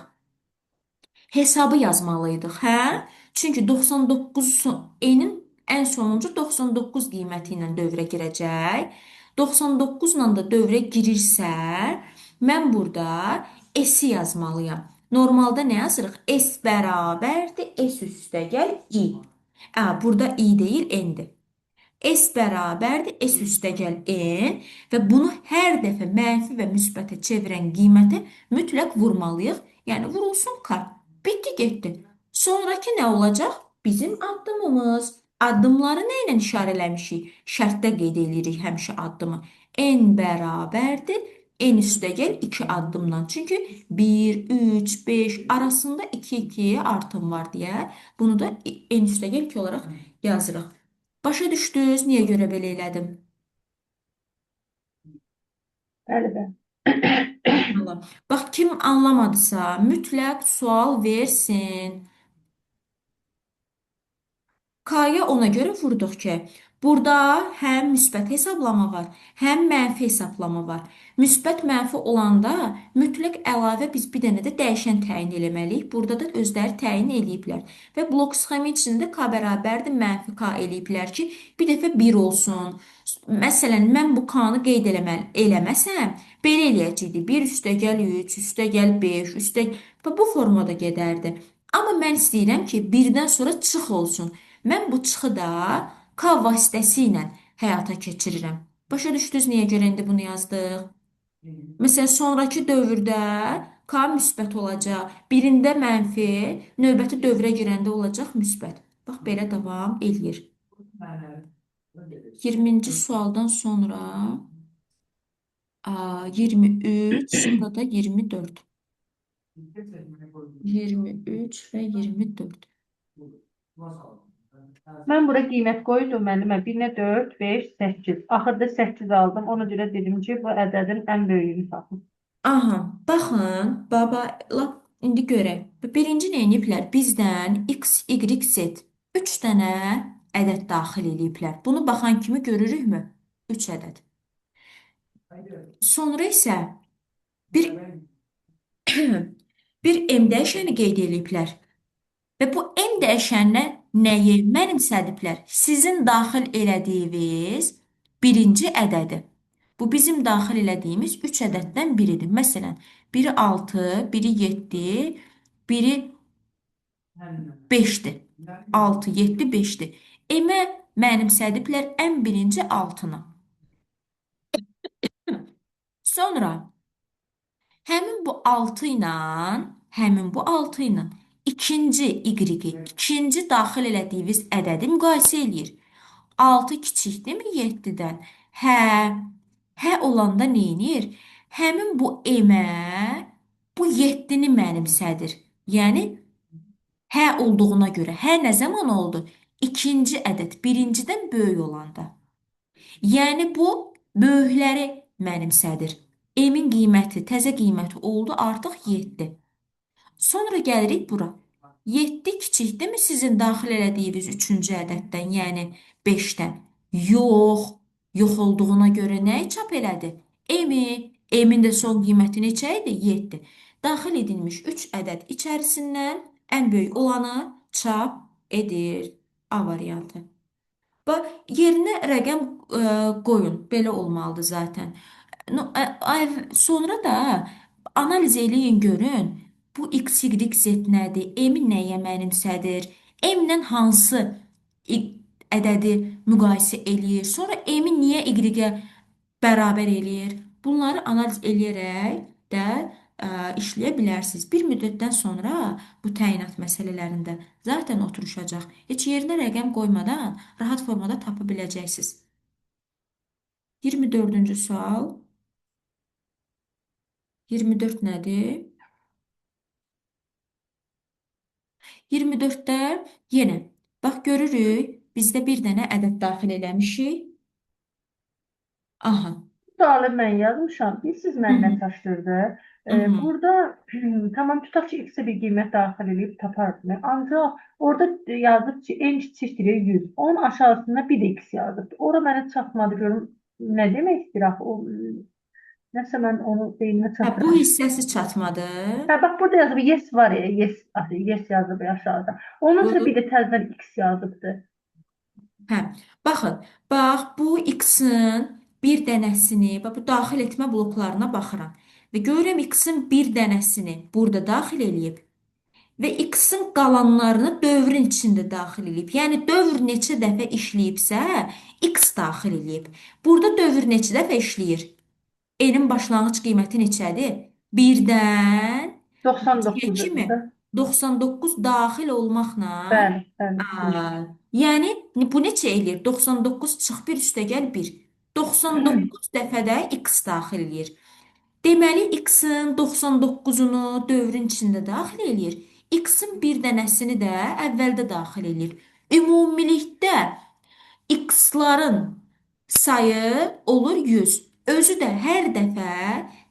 Hesabı yazmalıydıq, hə? Çünki 99 enin ən sonuncu 99 qiyməti ilə dövrə girəcək. 99 ilə də dövrə girirsə, mən burada S-i yazmalıyam. Normalda nə yazırıq? S bərabərdir S üstəgəl I. Burada I deyil, N-dir. S bərabərdir S üstəgəl n və bunu hər dəfə mənfi və müsbətə çevirən qiymətə mütləq vurmalıyıq. Yəni vurulsun k. Bitdi, getdi. Sonrakı nə olacaq? Bizim addımımız. Addımları nə ilə işarələmişik? Şərtdə qeyd edirik həmişə addımı. N bərabərdir n üstəgəl 2 addımdan. Çünki 1, 3, 5 arasında 2, 2 artım var deyə bunu da n üstəgəl 2 olaraq yazırıq. Başa düşdünüz, niyə görə belə elədim? Bəli, bəli. Allah. Bax, kim anlamadısa, mütləq sual versin. K-ya ona görə vurduq ki, burada həm müsbət hesablama var, həm mənfi hesablama var. Müsbət mənfi olanda mütləq əlavə biz bir dənə də dəyişən təyin eləməliyik. Burada da özləri təyin eləyiblər. Və blok sxemi içində K bərabərdir mənfi K eləyiblər ki, bir dəfə 1 olsun. Məsələn, mən bu K-nı qeyd eləməsəm, belə eləyəcəkdi. 1 üstəgəl 3, üstəgəl 5, və bu formada gedərdi. Amma mən istəyirəm ki, birdən sonra çıx olsun. Mən bu çıxı da K vasitəsilə həyata keçirirəm. Başa düşdünüz niyə görə indi bunu yazdıq? Məsələn, sonrakı dövrdə K müsbət olacaq. Birində mənfi, növbəti dövrə girəndə olacaq müsbət. Bax, belə davam eləyir. 20-ci sualdan sonra 23, sonra da 24. 23 və 24. Mən bura qiymət qoydum müəllimə. 1-nə 4, 5, 8. Axırda 8 aldım. Ona görə dedim ki, bu ədədin ən böyüyünü tapın. Aha, baxın, baba, lap indi görək. Birinci nə ediblər? Bizdən x, y, z 3 dənə ədəd daxil ediblər. Bunu baxan kimi görürükmü? 3 ədəd. Sonra isə bir bir m dəyişəni qeyd ediblər. Və bu m dəyişəninə nəyi mənimsədiblər? Sizin daxil elədiyiniz birinci ədədi. Bu bizim daxil elədiyimiz 3 ədəddən biridir. Məsələn, biri 6, biri 7, biri 5-dir. 6, 7, 5-dir. M-ə mənimsədiblər ən birinci 6-nı. Sonra həmin bu 6 ilə, ikinci y-i, ikinci daxil elədiyiniz ədədi müqayisə eləyir. 6 kiçikdirmi 7-dən? Hə olanda nə edir? Həmin bu m-ə bu 7-ni mənimsədir. Yəni, hə olduğuna görə. Hə nə zaman oldu? İkinci ədəd birincidən böyük olanda. Yəni bu böyükləri mənimsədir. M-in qiyməti, təzə qiyməti oldu artıq 7. Sonra gəlirik bura. 7 kiçikdirmi sizin daxil elədiyiniz üçüncü ədəddən, yəni 5-dən? Yox. Yox olduğuna görə nəyi çap elədi? M-i. M-in də son qiyməti neçə idi? 7. Daxil edilmiş 3 ədəd içərisindən ən böyük olanı çap edir. A variantı. Bax, yerinə rəqəm qoyun. Belə olmalıdır zaten. No, sonra da analiz eləyin görün. Bu x, y, z nədir? M nəyə mənimsədir? M-lə hansı i- ədədi müqayisə eləyir? Sonra M-i niyə y-ə bərabər eləyir? Bunları analiz eləyərək də işləyə bilərsiniz. Bir müddətdən sonra bu təyinat məsələlərində zaten oturuşacaq. Heç yerinə rəqəm qoymadan rahat formada tapa biləcəksiniz. 24-cü sual. 24 nədir? 24-də yenə bax görürük, bizdə bir dənə ədəd daxil eləmişik. Aha. Sualı mən yazmışam. Siz Hı mən nə hı. çaşdırdı? Hı hı. Burada tamam tutaq ki x-ə bir qiymət daxil edib tapardı. Ancaq orada yazıb ki n kiçikdir 100. Onun aşağısında bir də x yazıb. Ora mənə çatmadı görüm nə demək istəyir axı o nəsə mən onu beynimə Hə, bu çatdırmışam. hissəsi çatmadı. Hə bax burada yazıb yes var ya yes yazıb aşağıda. Onun üçün bir Bu də təzədən x yazıbdı. Hə, baxın, bax bu x-in bir dənəsini, bax bu daxil etmə bloklarına baxıram və görürəm x-in bir dənəsini burada daxil eləyib və x-in qalanlarını dövrün içində daxil eləyib. Yəni dövr neçə dəfə işləyibsə, x daxil eləyib. Burada dövr neçə dəfə işləyir? N-in başlanğıc qiyməti neçədir? 1-dən 2-yə 99 kimi da. 99 daxil olmaqla Bəli, bəli. Aa, yəni bu neçə eləyir? 99 çıx 1 üstəgəl 1. 99 dəfədə x daxil eləyir. Deməli x-in 99-unu dövrün içində daxil eləyir. X-in bir dənəsini də əvvəldə daxil eləyir. Ümumilikdə x-ların sayı olur 100. Özü də hər dəfə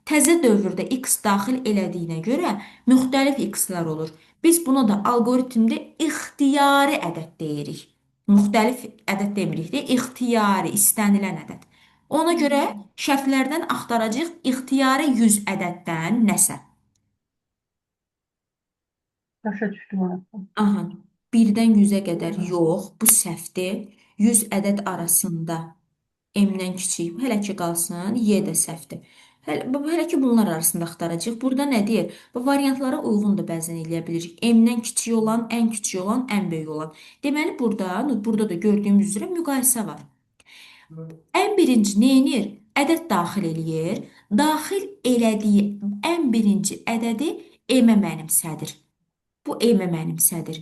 təzə dövrdə x daxil elədiyinə görə müxtəlif x-lar olur. Biz buna da alqoritmdə ixtiyari ədəd deyirik. Müxtəlif ədəd demirik də, ixtiyari, istənilən ədəd. Ona görə şərtlərdən axtaracağıq ixtiyari 100 ədəddən nəsə. Başa düşdüm orası. Aha, 1-dən 100-ə qədər yox, bu səhvdir. 100 ədəd arasında M-dən kiçik, hələ ki qalsın, Y də səhvdir. Hələ ki bunlar arasında axtaracağıq. Burada nə deyir? Bu variantlara uyğun da bəzən eləyə bilirik. M-dən kiçik olan, ən kiçik olan, ən böyük olan. Deməli burada da gördüyümüz üzrə müqayisə var. Ən birinci nə edir? Ədəd daxil eləyir. Daxil elədiyi ən birinci ədədi M-ə mənimsədir. Bu M-ə mənimsədir.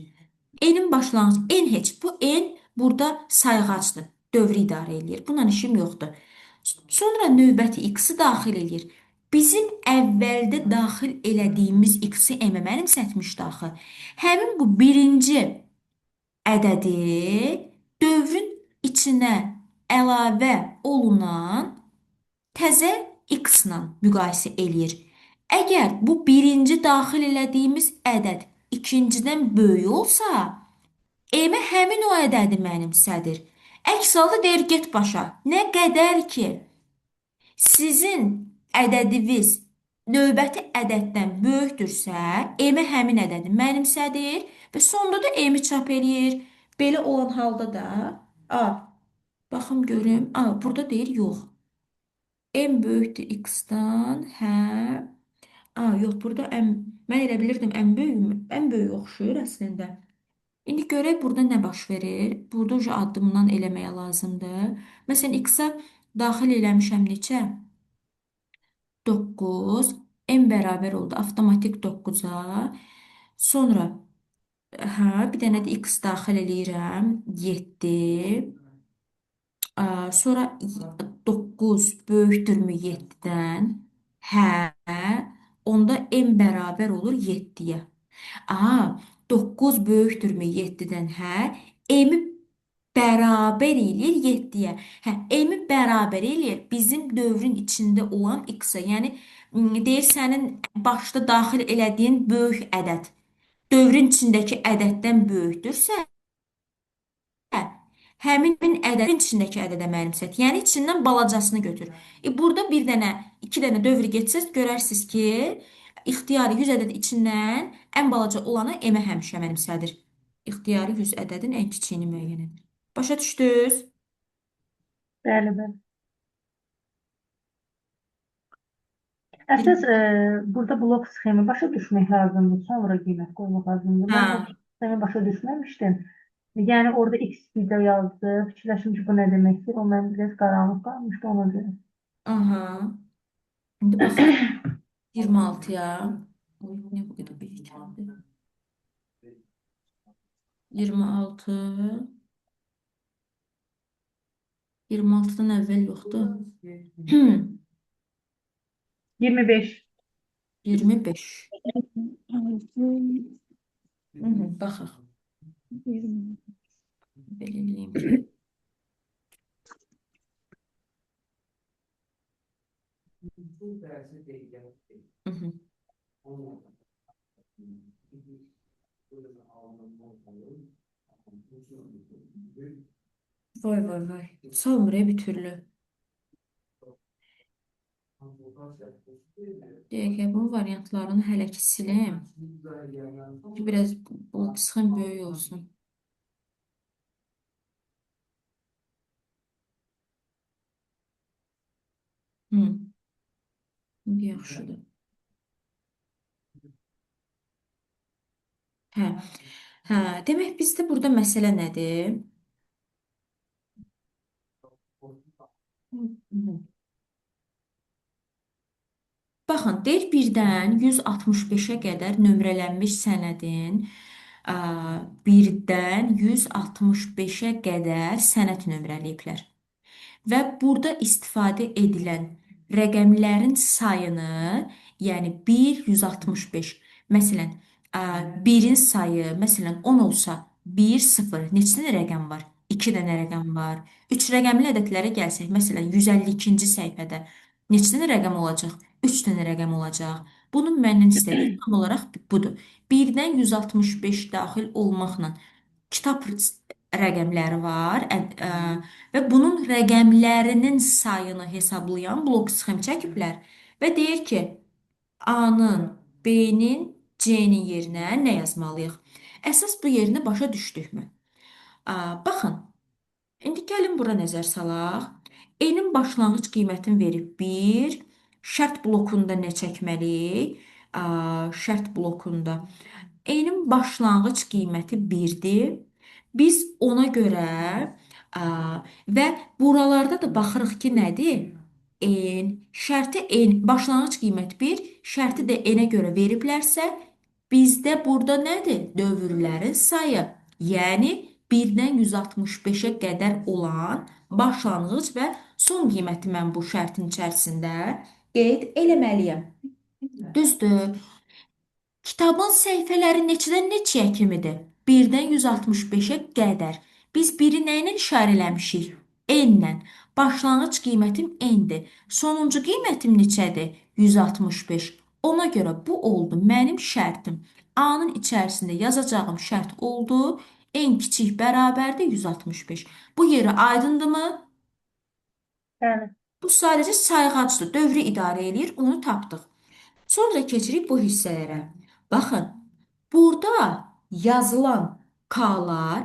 N-in başlanğıcı, N heç bu N burada sayğacdır. Dövrü idarə eləyir. Bundan işim yoxdur. Sonra növbəti x-i daxil eləyir. Bizim əvvəldə daxil elədiyimiz x-i M-ə mənimsətmişdi axı. Həmin bu birinci ədədi dövrün içinə əlavə olunan təzə x-la müqayisə eləyir. Əgər bu birinci daxil elədiyimiz ədəd ikincidən böyük olsa, M-ə həmin o ədədi mənimsədir. Əks halda deyir get başa. Nə qədər ki sizin ədədiniz növbəti ədəddən böyükdürsə, M-ə həmin ədədi mənimsədir və sonda da M-i çap eləyir. Belə olan halda da, a, baxım görüm, burada deyir yox. M böyükdür x-dan, hə. Yox, burada mən elə bilirdim ən böyük oxşuyur əslində. İndi görək burada nə baş verir. Burada uca addımdan eləməyə lazımdır. Məsələn, x-a daxil eləmişəm neçə? 9. M bərabər oldu avtomatik 9-a. Sonra, bir dənə də x daxil eləyirəm. 7. Sonra 9 böyükdürmü 7-dən? Hə. Onda m bərabər olur 7-yə. 9 böyükdürmü 7-dən? Hə. M bərabər eləyir 7-yə. Hə, m-i bərabər eləyir bizim dövrün içində olan x-a. Yəni deyir sənin başda daxil elədiyin böyük ədəd dövrün içindəki ədəddən böyükdürsə, həmin ədədin içindəki ədədə mənimsət. Yəni içindən balacasını götür. Burada bir dənə, iki dənə dövr getsəz görərsiniz ki, ixtiyari 100 ədəd içindən ən balaca olanı m-ə həmişə mənimsədir. İxtiyari 100 ədədin ən kiçiyini müəyyən edir. Başa düşdünüz? Bəli, bəli. Əsas burada blok sxemi başa düşmək lazımdır, sonra qiymət qoymaq lazımdır. Hə. Mən o sxemi başa düşməmişdim. Yəni orada x bir də yazdı. Fikirləşdim ki, bu nə deməkdir? O mən biraz qaranlıq qalmışdı ona görə. Aha. İndi baxaq 26-ya. Oy, niyə bu qədər böyük gəldi? 26. 26-dan əvvəl yoxdur. 25. 25. Baxaq. Belə eləyim ki. Hı -hı. Vay vay vay. Salmır bir türlü. Deyək ki, bunun variantlarını hələ ki silim. Ki, biraz bu sıxın böyük olsun. İndi yaxşıdır. Hə. Hə, demək bizdə burada məsələ nədir? Baxın, deyir birdən 165-ə qədər nömrələnmiş sənədin birdən 165-ə qədər sənəd nömrələyiblər. Və burada istifadə edilən rəqəmlərin sayını, yəni 1, 165. Məsələn, 1-in sayı, məsələn, 10 olsa 1, 0. Neçə dənə rəqəm var? 2 dənə rəqəm var. 3 rəqəmli ədədlərə gəlsək, məsələn, 152-ci səhifədə neçə dənə rəqəm olacaq? 3 dənə rəqəm olacaq. Bunun məndən istədiyi tam olaraq budur. 1-dən 165 daxil olmaqla kitab rəqəmləri var və bunun rəqəmlərinin sayını hesablayan blok sxem çəkiblər və deyir ki, A-nın, B-nin, C-nin yerinə nə yazmalıyıq? Əsas bu yerini başa düşdükmü? Baxın, indi gəlin bura nəzər salaq. N-in başlanğıc qiymətini verib 1, şərt blokunda nə çəkməliyik? Şərt blokunda N-in başlanğıc qiyməti 1-dir. Biz ona görə və buralarda da baxırıq ki, nədir? N, şərti N, başlanğıc qiymət 1, şərti də N-ə görə veriblərsə, bizdə burada nədir? Dövrlərin sayı. Yəni 1-dən 165-ə qədər olan başlanğıc və son qiyməti mən bu şərtin içərisində qeyd eləməliyəm. Düzdür. Kitabın səhifələri neçədən neçəyə kimidir? 1-dən 165-ə qədər. Biz biri nə ilə işarə eləmişik? N-lə. Başlanğıc qiymətim N-dir. Sonuncu qiymətim neçədir? 165. Ona görə bu oldu mənim şərtim. A-nın içərisində yazacağım şərt oldu. N kiçik bərabərdir 165. Bu yeri aydındırmı? Bəli. Bu sadəcə sayğacdır. Dövrü idarə eləyir, onu tapdıq. Sonra keçirik bu hissələrə. Baxın, burada yazılan K-lar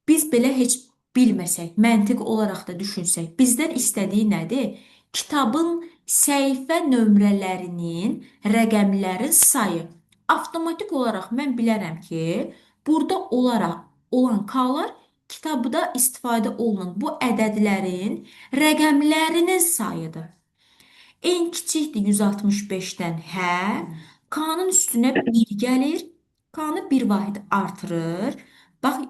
biz belə heç bilməsək, məntiq olaraq da düşünsək, bizdən istədiyi nədir? Kitabın səhifə nömrələrinin, rəqəmlərin sayı. Avtomatik olaraq mən bilərəm ki, burada olan K-lar kitabda istifadə olunan bu ədədlərin rəqəmlərinin sayıdır. En kiçikdir 165-dən hə. K-nın üstünə 1 gəlir. K-nı 1 vahid artırır. Bax,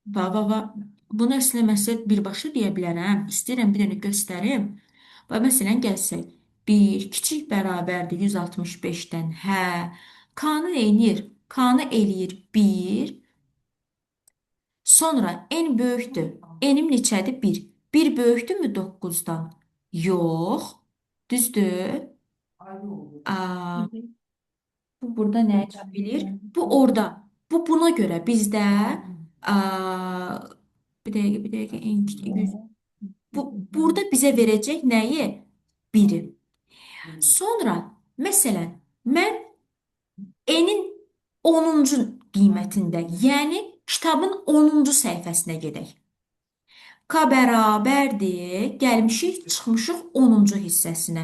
bunu əslində məsəl birbaşa deyə bilərəm. İstəyirəm bir dənə göstərim. Və məsələn gəlsək, 1 kiçik bərabərdir 165-dən hə. K-nı eləyir? K-nı eləyir 1. Sonra n böyükdür. N'im neçədir? 1. 1 böyükdürmü 9-dan? Yox. Düzdür? Aa, Hı hı. bu burada nə cavab bilir? Bu orada. Bu buna görə bizdə aa, bir dəqiqə, bu burada bizə verəcək nəyi? 1-i. Sonra məsələn, mən N'in 10-cu qiymətində, yəni kitabın 10-cu səhifəsinə gedək. K bərabərdir. Gəlmişik, çıxmışıq 10-cu hissəsinə.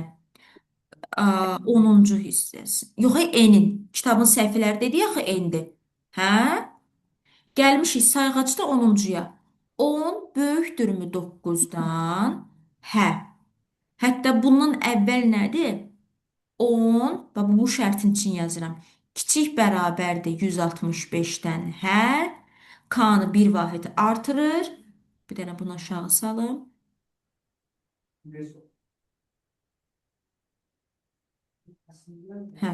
10-cu hissəsi. Yox, N'in. Kitabın səhifələri dedik axı N'dir. Hə? Gəlmişik sayğacda 10-cuya. 10 böyükdürmü 9-dan? Hə. Hətta bundan əvvəl nədir? 10, bax bu şərtin üçün yazıram. Kiçik bərabərdir 165-dən. Hə? K-nı bir vahid artırır. Bir dənə bunu aşağı salım. Hə.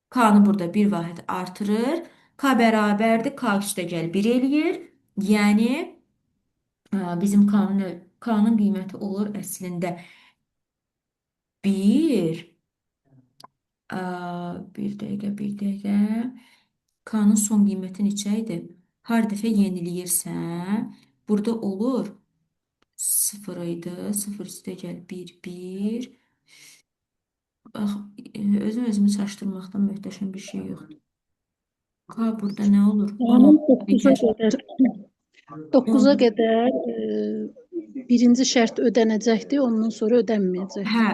K-nı burada bir vahid artırır. K bərabərdir. K üstəgəl 1 eləyir. Yəni bizim K-nın qiyməti olur əslində 1. Bir dəqiqə, bir dəqiqə. K-nın son qiyməti neçə idi? Hər dəfə yeniləyirsən, burada olur 0 idi. 0 üstəgəl 1, 1. Bax, özümü çaşdırmaqdan möhtəşəm bir şey yoxdur. K burada nə olur? 10 Yəni olur. 9-a qədər 9-a 10. qədər birinci şərt ödənəcəkdir, ondan sonra Hə, ödənməyəcəkdir, hə?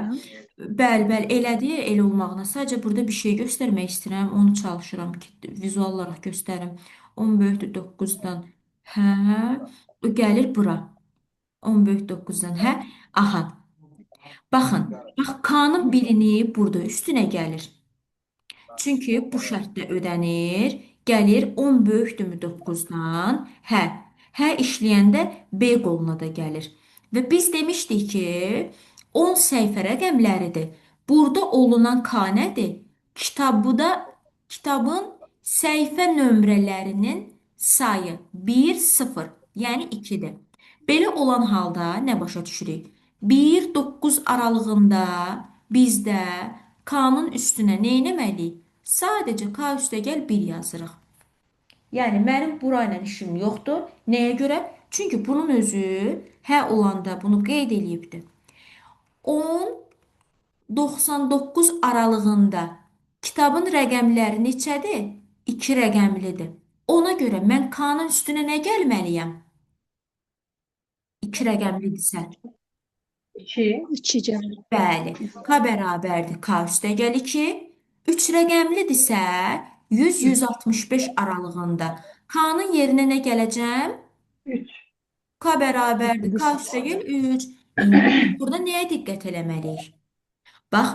bəli, bəli, elədir, elə olmağına. Sadəcə burada bir şey göstərmək istəyirəm, onu çalışıram ki, vizual olaraq göstərim. 10 böyükdür 9-dan. Hə, o gəlir bura. 10 böyük 9-dan. Hə, aha. Baxın, bax K-nın birini burada üstünə gəlir. Çünki bu şərtdə ödənir. Gəlir 10 böyükdürmü 9-dan? Hə. Hə işləyəndə B qoluna da gəlir. Və biz demişdik ki, 10 səhifə rəqəmləridir. Burada olunan K nədir? Kitabın səhifə nömrələrinin sayı 1, 0, yəni 2-dir. Belə olan halda nə başa düşürük? 1-9 aralığında bizdə K-nın üstünə nə etməliyik? Sadəcə K üstəgəl 1 yazırıq. Yəni mənim burayla işim yoxdur. Nəyə görə? Çünki bunun özü hə olanda bunu qeyd eləyibdi. 10-99 aralığında kitabın rəqəmləri neçədir? 2 rəqəmlidir. Ona görə mən K-nın üstünə nə gəlməliyəm? 2 rəqəmlidirsə. 2. 2 gəlir. Bəli. K bərabərdir. K üstəgəl 2. 3 rəqəmlidirsə 100-165 aralığında. K-nın yerinə nə gələcəm? 3. K bərabərdir. K üstəgəl 3. İndi biz burada nəyə diqqət eləməliyik? Bax,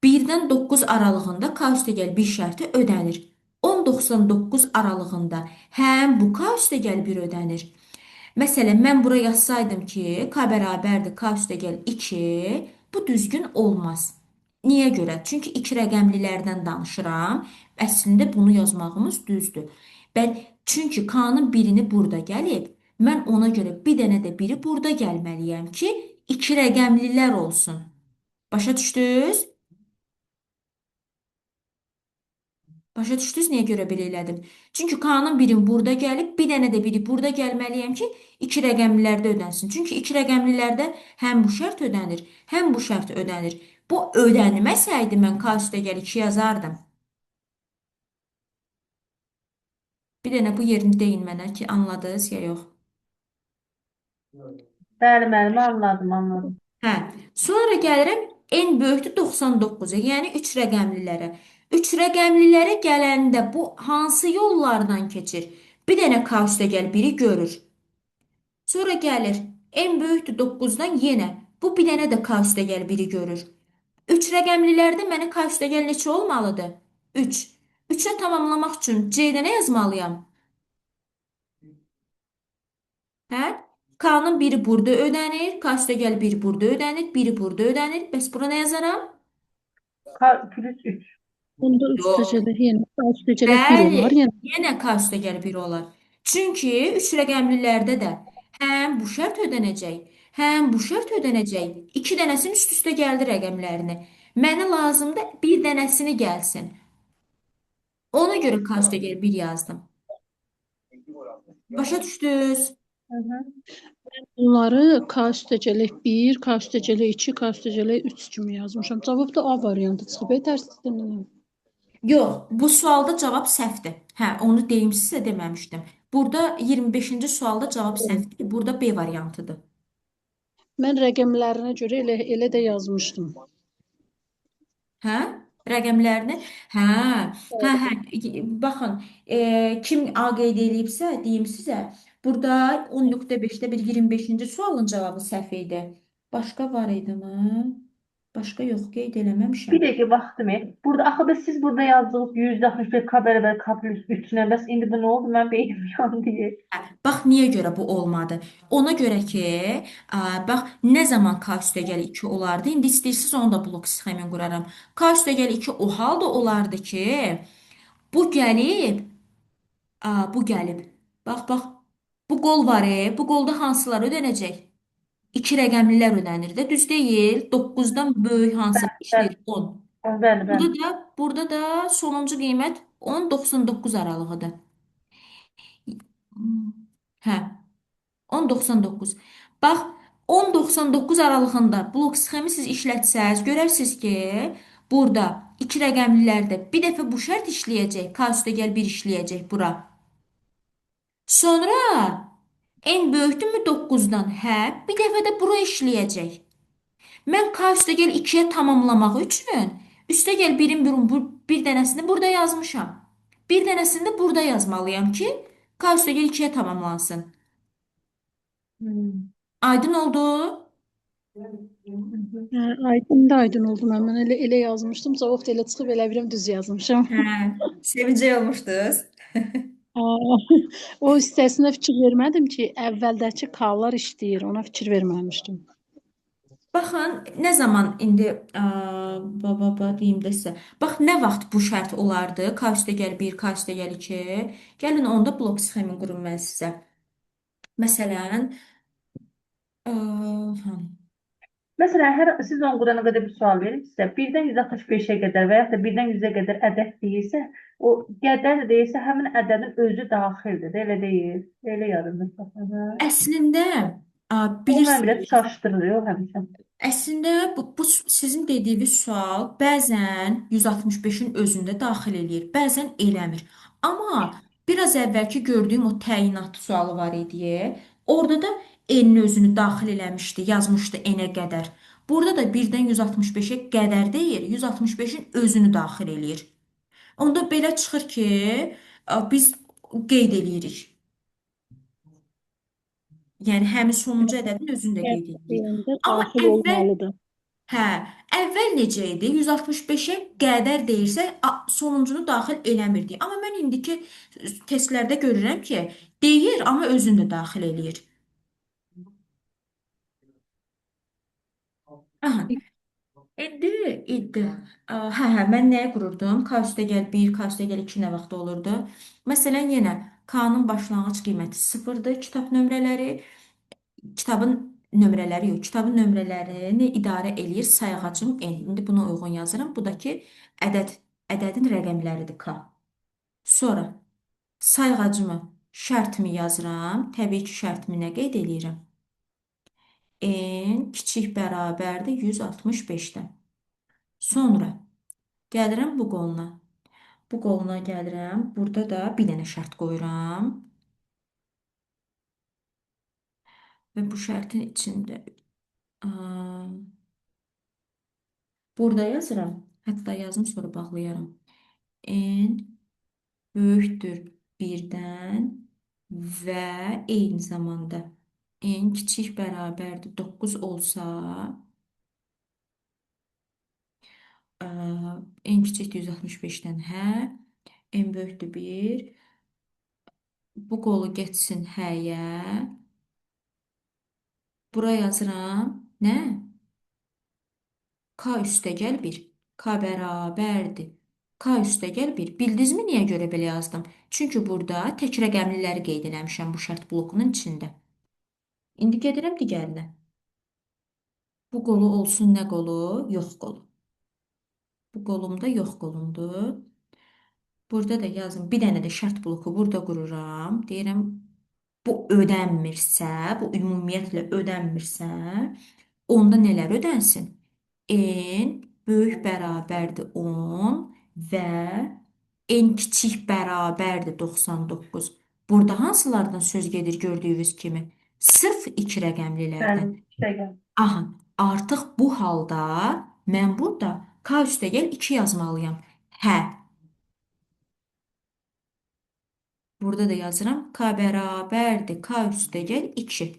1-dən 9 aralığında K üstəgəl 1 şərti ödənir. 10-99 aralığında həm bu K üstəgəl 1 ödənir. Məsələn, mən bura yazsaydım ki, K bərabərdir K üstəgəl 2, bu düzgün olmaz. Niyə görə? Çünki 2 rəqəmlilərdən danışıram. Əslində bunu yazmağımız düzdür. Çünki K-nın birini burada gəlib, mən ona görə bir dənə də biri burada gəlməliyəm ki, 2 rəqəmlilər olsun. Başa düşdünüz? Başa düşdünüz niyə görə belə elədim? Çünki K-nın biri burada gəlib, bir dənə də biri burada gəlməliyəm ki, 2 rəqəmlilərdə ödənsin. Çünki 2 rəqəmlilərdə həm bu şərt ödənir, həm bu şərt ödənir. Bu ödənməsəydi mən K üstəgəl 2 yazardım. Bir dənə bu yerini deyin mənə ki, anladınız ya yox? Bəli, müəllimə anladım, anladım. Hə. Sonra gəlirəm n böyükdür 99-a, yəni 3 rəqəmlilərə. 3 rəqəmlilərə gələndə bu hansı yollardan keçir? Bir dənə K üstəgəl 1-i görür. Sonra gəlir n böyükdür 9-dan yenə. Bu bir dənə də K üstəgəl 1-i görür. 3 rəqəmlilərdə mənə K üstəgəl neçə olmalıdır? 3. 3-ü tamamlamaq üçün C-də nə yazmalıyam? Hə? K-nın biri burada ödənir. K üstəgəl 1 burada ödənir. Biri burada ödənir. Bəs bura nə yazaram? K plus 3. Onda üstə Yox. gəlir, yəni üstə gəlir 1 Bəli. olar, yəni Yenə K üstəgəl 1 olar. Çünki üç rəqəmlilərdə də həm bu şərt ödənəcək, həm bu şərt ödənəcək. İki dənəsinin üst-üstə gəldi rəqəmlərini. Mənə lazımdır bir dənəsini gəlsin. Ona görə kaçta bir yazdım. Başa düşdünüz? Hı hı. Bunları K üstəgələk 1, K üstəgələk 2, K üstəgələk 3 kimi yazmışam. Cavab da A variantı çıxıb. Tərsdən. Yox, bu sualda cavab səhvdir. Hə, onu deyim sizə deməmişdim. Burada 25-ci sualda cavab səhvdir. Burada B variantıdır. Mən rəqəmlərinə görə elə də yazmışdım. Hə? Rəqəmlərini? Hə. Hə, hə. Baxın, kim A qeyd edibsə, deyim sizə, burada 10.5-də bir 25-ci sualın cavabı səhv idi. Başqa var idimi? Başqa yox, qeyd Bir eləməmişəm. dəqiqə vaxtım. Burada axı da siz burada yazdığınız 165 K bərabər K plus 3-lə bəs indi bu nə oldu? Mən beynim yandı. Hə, bax niyə görə bu olmadı? Ona görə ki, bax nə zaman K üstəgəl 2 olardı? İndi istəyirsiniz onu da blok sxemin quraram. K üstəgəl 2 o halda olardı ki, bu gəlib, bu gəlib. Bax, bax. Bu qol var, bu qolda hansılar ödənəcək? İki rəqəmlilər ödənir də, düz deyil. 9-dan böyük hansı Bəli, işləyir? 10. bəli, bəli. Burada da sonuncu qiymət 10.99 aralığıdır. Hə. 10.99. Bax, 10.99 aralığında blok sxemi siz işlətsəz, görərsiniz ki, burada iki rəqəmlilərdə bir dəfə bu şərt işləyəcək, k üstə gəl 1 işləyəcək bura. Sonra n böyükdürmü 9-dan? Hə, bir dəfə də bura işləyəcək. Mən k üstə gəl 2-yə tamamlamaq üçün üstə gəl 1-in bir dənəsini burada yazmışam. Bir dənəsini də burada yazmalıyam ki, k üstə gəl 2-yə tamamlansın. Hmm. Aydın oldu? Hı hı. Hə, aydın oldu. Mən elə yazmışdım. Cavab da elə çıxıb elə bilirəm düz yazmışam. Hə, sevincli olmuşdunuz. O hissəsinə fikir vermədim ki, əvvəldəki K-lar işləyir. Ona fikir verməmişdim. Baxın, nə zaman indi deyim də sizə. Bax, nə vaxt bu şərt olardı? K üstə gəl 1, K üstə gəl 2. Gəlin onda blok sxemin qurum mən sizə. Məsələn, hə. Məsələn, siz onu qurana qədər bir sual verin sizə. 1-dən 165-ə qədər və yaxud da 1-dən 100-ə qədər ədəd deyilsə, o qədər də deyilsə, həmin ədədin özü daxildir. Elə deyil. Elə yadınızda. Hı. Əslində O mən biraz bilirsiniz. çaşdırıyor həmişə. Əslində bu sizin dediyiniz sual bəzən 165-in özündə daxil eləyir, bəzən eləmir. Amma biraz əvvəlki gördüyüm o təyinat sualı var idi. Orada da n-in özünü daxil eləmişdi, yazmışdı n-ə qədər. Burada da 1-dən 165-ə qədər deyir, 165-in özünü daxil eləyir. Onda belə çıxır ki, biz qeyd eləyirik. Yəni həmin sonuncu ədədin özünü də qeyd eləyirik. Yəni Amma daxil əvvəl olmalıdır. Hə, əvvəl necə idi? 165-ə qədər deyirsə, sonuncunu daxil eləmirdi. Amma mən indiki testlərdə görürəm ki, deyir, amma özünü də daxil eləyir. Aha, indi. Hə, mən nəyə qururdum? K üstə gəl 1, K üstə gəl 2 nə vaxt olurdu? Məsələn, yenə K-nın başlanğıc qiyməti 0-dır, kitabın nömrələri yox, kitabın nömrələrini idarə eləyir sayğacım n. İndi buna uyğun yazıram. Bu da ki, ədədin rəqəmləridir k. Sonra sayğacımı, şərtimi yazıram. Təbii ki, şərtimi nə qeyd eləyirəm? N kiçik bərabərdir 165-dən. Sonra gəlirəm bu qoluna. Bu qoluna gəlirəm. Burada da bir dənə şərt qoyuram. Və bu şərtin içində burada yazıram. Hətta yazım sonra bağlayaram. N böyükdür 1-dən və eyni zamanda n kiçik bərabərdir 9 olsa, ə, n kiçikdir 165-dən hə, n böyükdür 1. Bu qolu getsin həyə. Bura yazıram. Nə? K üstəgəl 1. K bərabərdir K üstəgəl 1. Bildinizmi niyə görə belə yazdım? Çünki burada tək rəqəmliləri qeyd eləmişəm bu şərt blokunun içində. İndi gedirəm digərinə. Bu qolu olsun nə qolu? Yox qolu. Bu qolum da yox qolumdur. Burada da yazın. Bir dənə də şərt bloku burada qururam. Deyirəm, bu ödənmirsə, bu ümumiyyətlə ödənmirsə, onda nələr ödənsin? N böyük bərabərdir 10 və n kiçik bərabərdir 99. Burada hansılardan söz gedir gördüyünüz kimi? Sırf iki rəqəmlilərdən. Bəli, işləgəl. Aha, artıq bu halda mən burada k üstəgəl 2 yazmalıyam. Hə, burada da yazıram. K bərabərdir k üstəgəl 2.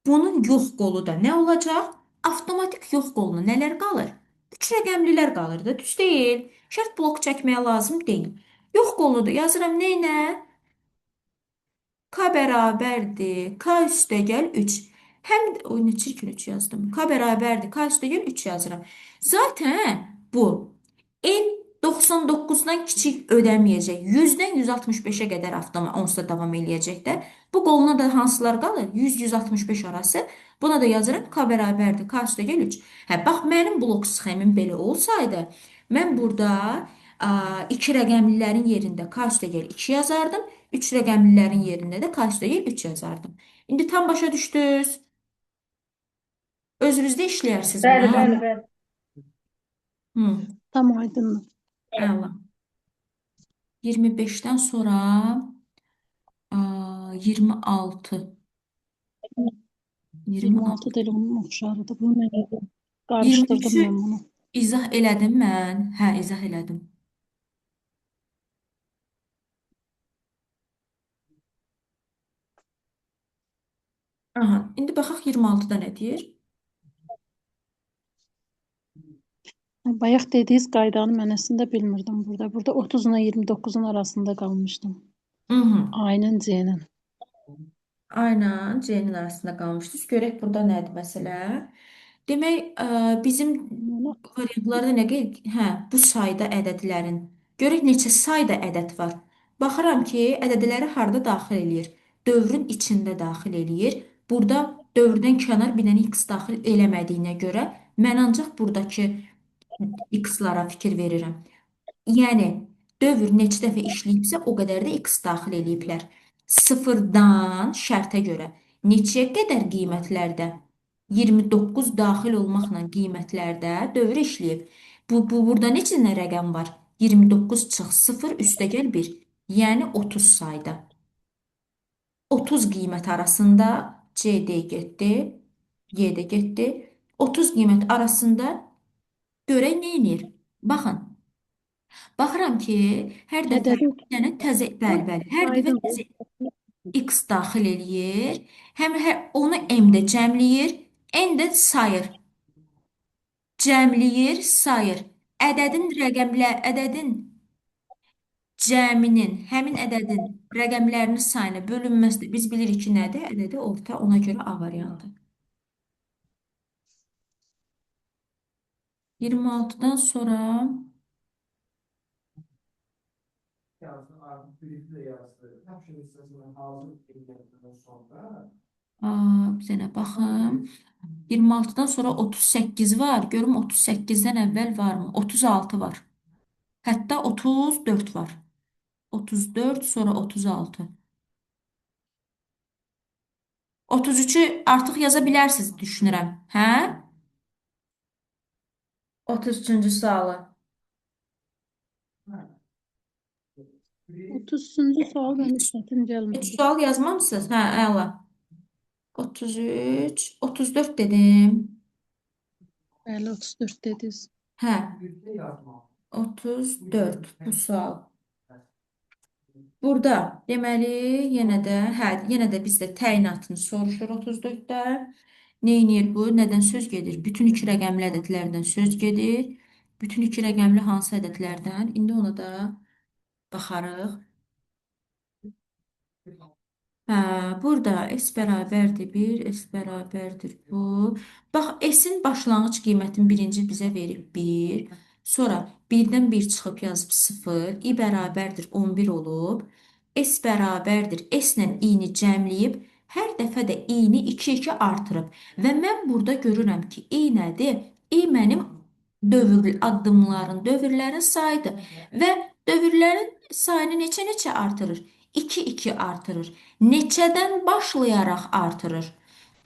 Bunun yox qolu da nə olacaq? Avtomatik yox qoluna nələr qalır? Üç rəqəmlilər qalır da, düz deyil. Şərt blok çəkməyə lazım deyil. Yox qolunu da yazıram neynə? K bərabərdir. K üstəgəl 3. Həm də, oy, nə çirkin 3 yazdım. K bərabərdir. K üstəgəl 3 yazıram. Zaten bu n 99-dan kiçik ödəməyəcək. 100-dən 165-ə qədər avtoma onsuz da davam eləyəcək də. Bu qoluna da hansılar qalır? 100-165 arası. Buna da yazıram K bərabərdir. K üstəgəl 3. Hə, bax mənim blok sxemim belə olsaydı, mən burada iki rəqəmlilərin yerində K üstəgəl 2 yazardım. Üç rəqəmlilərin yerində də K üstəgəl 3 yazardım. İndi tam başa düşdünüz? Özünüzdə işləyərsiniz Bəli, bunu. bəli, bəli. Hı, Tam aydındır. əla. 25-dən sonra 26. 26. 26 da elə onun oxşarıdır. Bunu mən qarışdırdım 23-ü mən bunu. izah elədim mən. Hə, izah elədim. Aha, indi baxaq 26-da nə deyir? Bayaq dediyiniz qaydanı mən əslində bilmirdim burada. Burada 30 ilə 29-un arasında qalmışdım. Mhm. A-nın, C-nin. Aynen C-nin arasında qalmışdınız. Görək burada nədir məsələ? Demək, bizim variantlarda nə qeyd? Hə, bu sayda ədədlərin. Görək neçə sayda ədəd var. Baxıram ki, ədədləri harda daxil eləyir? Dövrün içində daxil eləyir. Burada dövrdən kənar bir dənə x daxil eləmədiyinə görə mən ancaq buradakı x-lara fikir verirəm. Yəni dövr neçə dəfə işləyibsə, o qədər də x daxil eləyiblər. Sıfırdan şərtə görə neçəyə qədər qiymətlərdə 29 daxil olmaqla qiymətlərdə dövr işləyib. Bu burada neçə dənə rəqəm var? 29 çıx 0 üstəgəl 1. Yəni 30 sayda. 30 qiymət arasında C D getdi, Y də getdi. 30 qiymət arasında görək nə edir? Baxın. Baxıram ki, hər dəfə Ədədi bir dənə təzə, bəli, bəli, hər dəfə aydın. təzə x daxil eləyir. Onu m-də cəmləyir, n də sayır. Cəmləyir, sayır. Ədədin cəminin, həmin ədədin rəqəmlərinin sayına bölünməsi də biz bilirik ki, nədir? Ədədi orta, ona görə A variantı. 26-dan sonra bir dənə baxım. 26-dan sonra 38 var. Görüm 38-dən əvvəl varmı? 36 var. Hətta 34 var. 34 sonra 36. 33-ü artıq yaza bilərsiniz düşünürəm. Hə? 33-cü sualı. 30-cu sual mənim çətin Heç gəlmədi. sual yazmamısınız? Hə, əla. 33, 34 dedim. Bəli, 34 dediniz. Hə, 34 bu sual. Burada deməli yenə də bizdə təyinatını soruşur 34-də. Neynir bu? Nədən söz gedir? Bütün iki rəqəmli ədədlərdən söz gedir. Bütün iki rəqəmli hansı ədədlərdən? İndi ona da baxarıq. Hə, burada S bərabərdir 1, S bərabərdir bu. Bax, S-in başlanğıc qiymətini birinci bizə verib 1. Sonra birdən bir çıxıb yazıb 0, i bərabərdir 11 olub. S bərabərdir. S ilə i-ni cəmləyib, hər dəfə də i-ni 2 artırıb. Və mən burada görürəm ki, i nədir? I mənim dövrlərin sayıdır. Və dövrlərin sayını neçə artırır? 2 artırır. Neçədən başlayaraq artırır?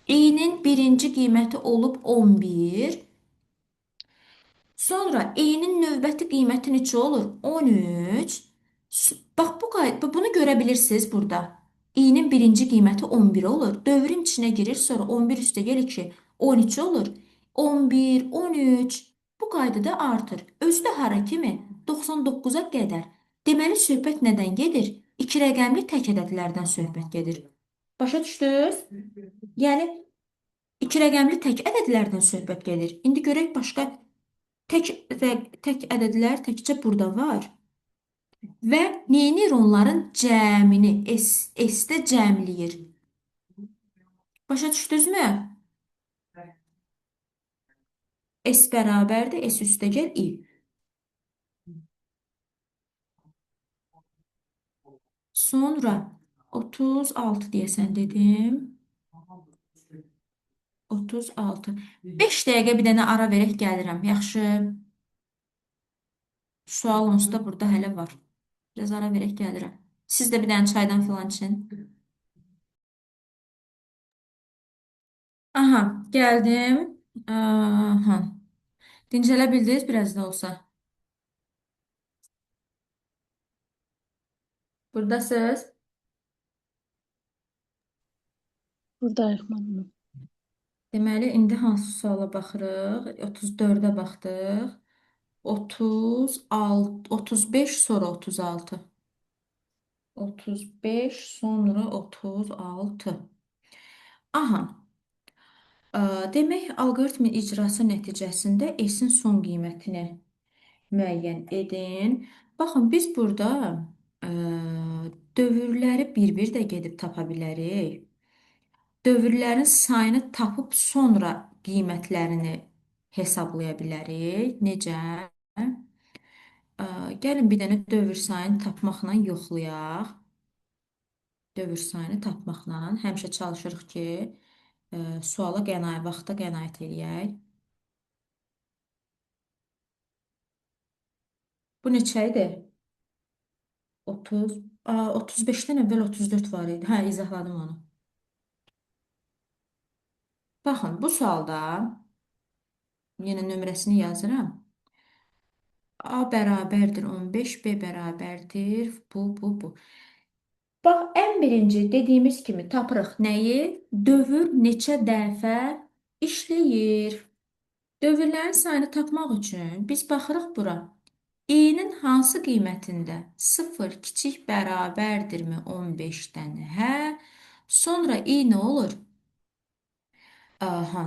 I-nin birinci qiyməti olub 11. Sonra i-nin növbəti qiyməti neçə olur? 13. Bax bunu görə bilirsiniz burada. I-nin birinci qiyməti 11 olur. Dövrün içinə girir, sonra 11 üstə gəlir ki, 12 olur. 11, 13 bu qaydada artır. Özü də hara kimi? 99-a qədər. Deməli söhbət nədən gedir? İki rəqəmli tək ədədlərdən söhbət gedir. Başa düşdünüz? Yəni iki rəqəmli tək ədədlərdən söhbət gedir. İndi görək başqa tək ədədlər təkcə burada var. Və neyronların cəmini S-də cəmləyir. Başa düşdünüzmü? S bərabərdir, S üstə gəl i. Sonra 36 deyəsən dedim. 36. 5 dəqiqə bir dənə ara verək gəlirəm. Yaxşı. Sual onsuz da burada hələ var. Biraz ara verək gəlirəm. Siz də bir dənə çaydan filan için. Aha, gəldim. Aha. Dincələ bildiniz biraz da olsa. Buradasınız. Buradayıq müəlliməm. Deməli, indi hansı suala baxırıq? 34-ə baxdıq. 36, 35 sonra 36. 35 sonra 36. Aha. Demək, alqoritmin icrası nəticəsində S-in son qiymətini müəyyən edin. Baxın, biz burada ə, dövrləri bir-bir də gedib tapa bilərik. Dövrlərin sayını tapıb sonra qiymətlərini hesablaya bilərik. Necə? Gəlin bir dənə dövr sayını tapmaqla yoxlayaq. Dövr sayını tapmaqla həmişə çalışırıq ki, suala vaxta qənaət eləyək. Bu neçə idi? 30. 35-dən əvvəl 34 var idi. Hə, izahladım onu. Baxın, bu sualda yenə nömrəsini yazıram. A bərabərdir 15, B bərabərdir bu. Bax, ən birinci dediyimiz kimi tapırıq nəyi? Dövr neçə dəfə işləyir. Dövrlərin sayını tapmaq üçün biz baxırıq bura. I-nin hansı qiymətində 0 kiçik bərabərdirmi 15-dən? Hə. Sonra i nə olur? Aha.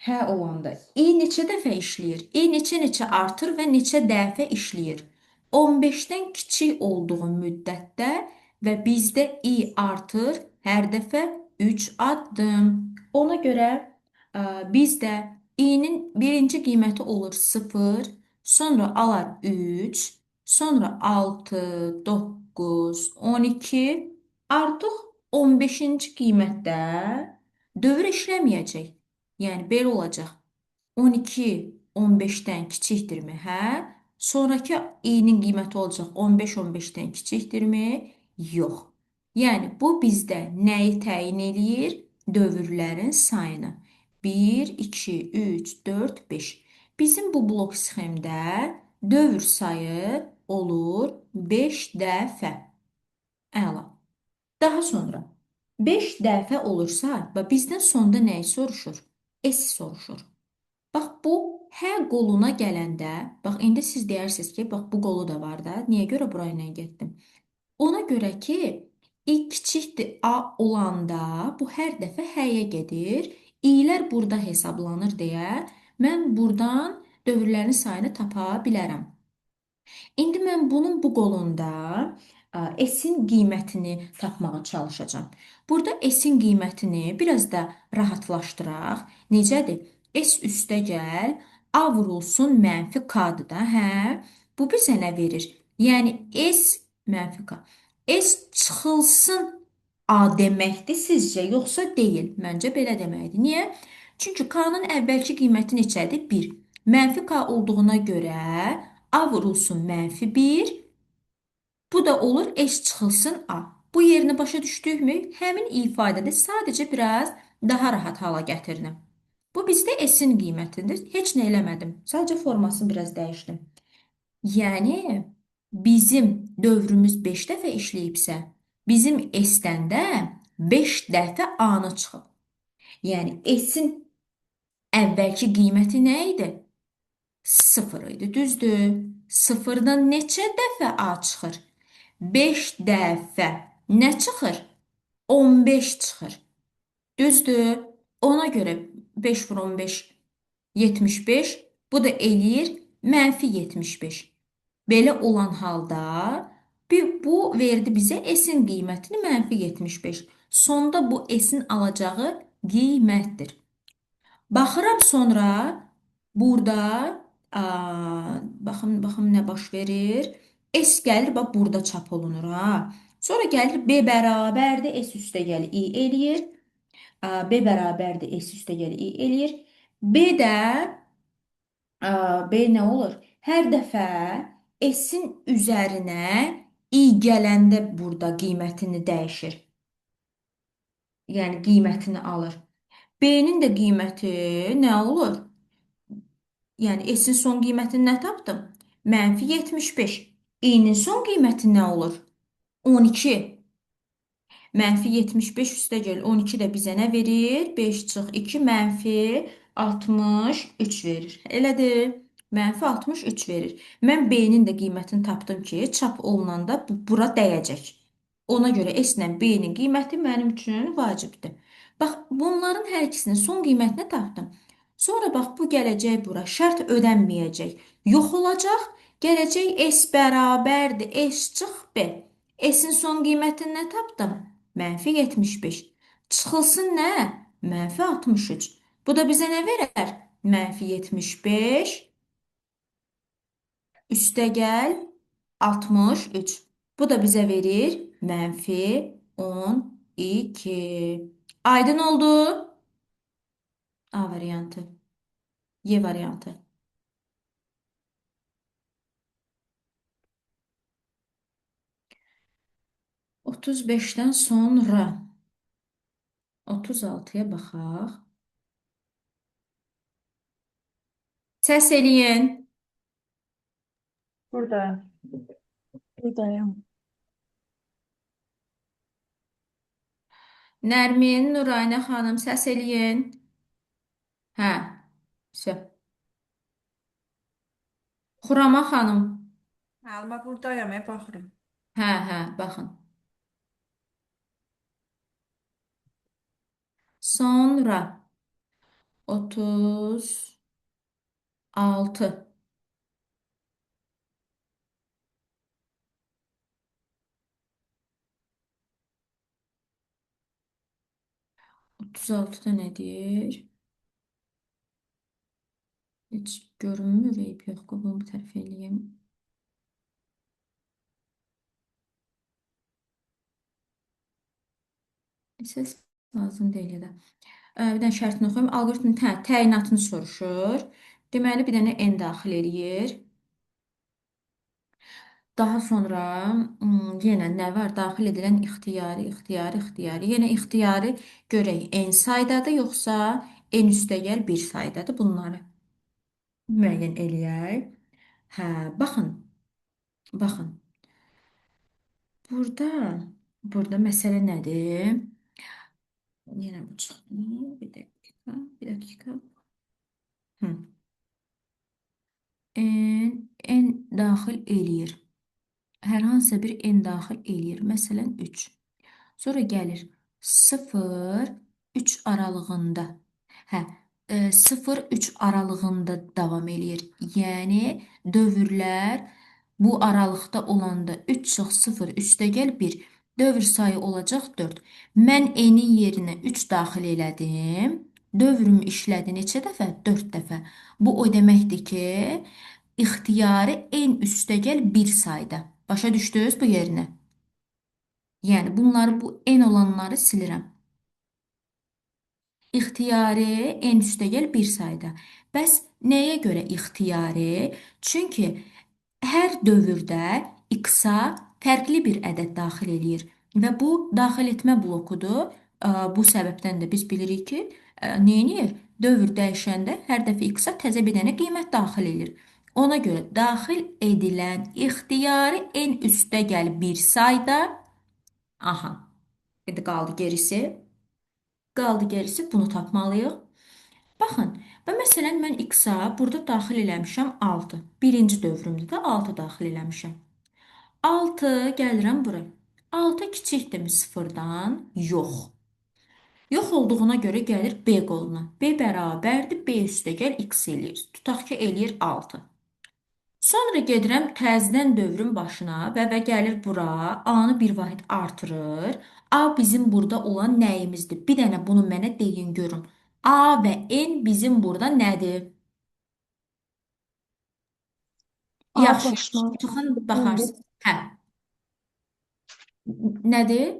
Hə olanda i neçə dəfə işləyir? I neçə artır və neçə dəfə işləyir? 15-dən kiçik olduğu müddətdə və bizdə i artır hər dəfə 3 addım. Ona görə biz də i-nin birinci qiyməti olur 0, sonra alar 3, sonra 6, 9, 12, artıq 15-ci qiymətdə dövr işləməyəcək. Yəni belə olacaq. 12 15-dən kiçikdirmi? Hə. Sonrakı i-nin qiyməti olacaq 15 15-dən kiçikdirmi? Yox. Yəni bu bizdə nəyi təyin eləyir? Dövrlərin sayını. 1, 2, 3, 4, 5. Bizim bu blok sxemdə dövr sayı olur 5 dəfə. Əla. Daha sonra 5 dəfə olursa, bizdən sonda nəyi soruşur? S soruşur. Bax, bu hə qoluna gələndə, bax, indi siz deyirsiniz ki, bax, bu qolu da var da, niyə görə buraya ilə getdim? Ona görə ki, i kiçikdir A olanda, bu hər dəfə həyə gedir, i'lər burada hesablanır deyə, mən buradan dövrlərin sayını tapa bilərəm. İndi mən bunun bu qolunda S-in qiymətini tapmağa çalışacağam. Burada S-in qiymətini biraz da rahatlaşdıraq. Necədir? S üstə gəl A vurulsun mənfi K-dır da, hə? Bu bizə nə verir? Yəni S mənfi K. S çıxılsın A deməkdir sizcə, yoxsa deyil? Məncə belə deməkdir. Niyə? Çünki K-nın əvvəlki qiyməti neçədir? 1. Mənfi K olduğuna görə A vurulsun mənfi 1. Bu da olur S çıxılsın A. Bu yerini başa düşdükmü? Həmin ifadədə sadəcə biraz daha rahat hala gətirdim. Bu bizdə S-in qiymətidir. Heç nə eləmədim. Sadəcə formasını biraz dəyişdim. Yəni bizim dövrümüz 5 dəfə işləyibsə, bizim S-dən də 5 dəfə A-nı çıxıb. Yəni S-in əvvəlki qiyməti nə idi? 0 idi, düzdür? Sıfırdan neçə dəfə A çıxır? 5 dəfə. Nə çıxır? 15 çıxır. Düzdür? Ona görə 5 vur 15 75. Bu da eləyir -75. Belə olan halda bu verdi bizə S-in qiymətini -75. Sonda bu S-in alacağı qiymətdir. Baxıram sonra burada baxım nə baş verir. S gəlir bax burada çap olunur ha. Sonra gəlir B bərabərdir S üstə gəlir I eləyir. B bərabərdir S üstə gəlir I eləyir. B də B nə olur? Hər dəfə S-in üzərinə I gələndə burada qiymətini dəyişir. Yəni qiymətini alır. B-nin də qiyməti nə olur? Yəni S-in son qiymətini nə tapdım? -75. I-nin son qiyməti nə olur? 12. -75 üstə gəl 12 də bizə nə verir? 5 çıx 2 -63 verir. Elədir? -63 verir. Mən B-nin də qiymətini tapdım ki, çap olunanda bu bura dəyəcək. Ona görə S ilə B-nin qiyməti mənim üçün vacibdir. Bax, bunların hər ikisinin son qiymətini tapdım. Sonra bax, bu gələcək bura. Şərt ödənməyəcək. Yox olacaq. Gələcək S bərabərdir. S çıx B. S-in son qiymətini nə tapdım? -75. Çıxılsın nə? -63. Bu da bizə nə verər? -75 üstəgəl 63. Bu da bizə verir -12. Aydın oldu? A variantı. Y variantı. 35-dən sonra 36-ya baxaq. Səs eləyin. Burada. Buradayım. Nərmin, Nuraynə xanım, səs eləyin. Hə, все. Xurama xanım. Alma buradayam, baxıram. Hə, baxın. Sonra 36. 36-da nədir? Heç görünmür, eyb yox. Bunu bir tərəf eləyim. Səs lazım deyil də. Bir dənə şərtini oxuyum. Alqoritmin təyinatını soruşur. Deməli, bir dənə n daxil eləyir. Daha sonra yenə nə var? Daxil edilən ixtiyari. Yenə ixtiyari görək. N saydadır, yoxsa n üstəgəl 1 saydadır. Bunları müəyyən eləyək. Hə, baxın. Baxın. Burada məsələ nədir? Yenə bu çıxdı. Bir dəqiqə. N daxil eləyir. Hər hansısa bir n daxil eləyir. Məsələn, 3. Sonra gəlir 0, 3 aralığında. Hə, 0, 3 aralığında davam eləyir. Yəni, dövrlər bu aralıqda olanda 3 çıx 0 üstəgəl 1. Dövr sayı olacaq 4. Mən n-in yerinə 3 daxil elədim. Dövrümü işlədi neçə dəfə? 4 dəfə. Bu o deməkdir ki, ixtiyarı en üstə gəl bir sayda. Başa düşdünüz bu yerinə? Yəni bunları bu en olanları silirəm. İxtiyari en üstə gəl bir sayda. Bəs nəyə görə ixtiyari? Çünki hər dövrdə x-a fərqli bir ədəd daxil eləyir və bu daxil etmə blokudur. Bu səbəbdən də biz bilirik ki, neynir? Dövr dəyişəndə hər dəfə x-a təzə bir dənə qiymət daxil eləyir. Ona görə daxil edilən ixtiyari en üstə gəl bir sayda. Aha, indi qaldı gerisi. Qaldı gerisi bunu tapmalıyıq. Baxın, və məsələn mən x-a burada daxil eləmişəm 6. Birinci dövrümdə də 6 daxil eləmişəm. 6 gəlirəm bura. 6 kiçikdirmi 0-dan? Yox. Yox olduğuna görə gəlir B qoluna. B bərabərdir B üstə gəl x eləyir. Tutaq ki, eləyir 6. Sonra gedirəm təzədən dövrün başına və gəlir bura. A-nı bir vahid artırır. A bizim burada olan nəyimizdir? Bir dənə bunu mənə deyin görün. A və N bizim burada nədir? A Yaxşı, başlanğıc çıxın baxarsınız. Hə, nədir?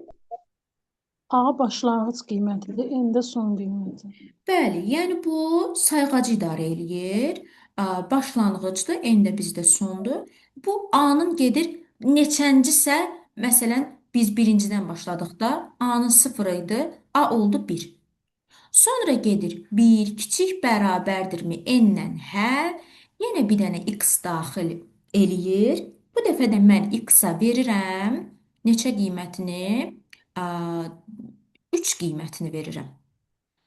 A başlanğıc qiymətidir, N də son qiyməti. Bəli, yəni bu sayğacı idarə eləyir. Başlanğıcdır, n də bizdə sondur. Bu A-nın gedir neçəncisə, məsələn, biz birincidən başladıq da, A-nın 0 idi, A oldu 1. Sonra gedir 1 kiçik bərabərdirmi n-lə? Hə, yenə bir dənə x daxil eləyir. Bu dəfə də mən x-a verirəm neçə qiymətini? 3 qiymətini verirəm.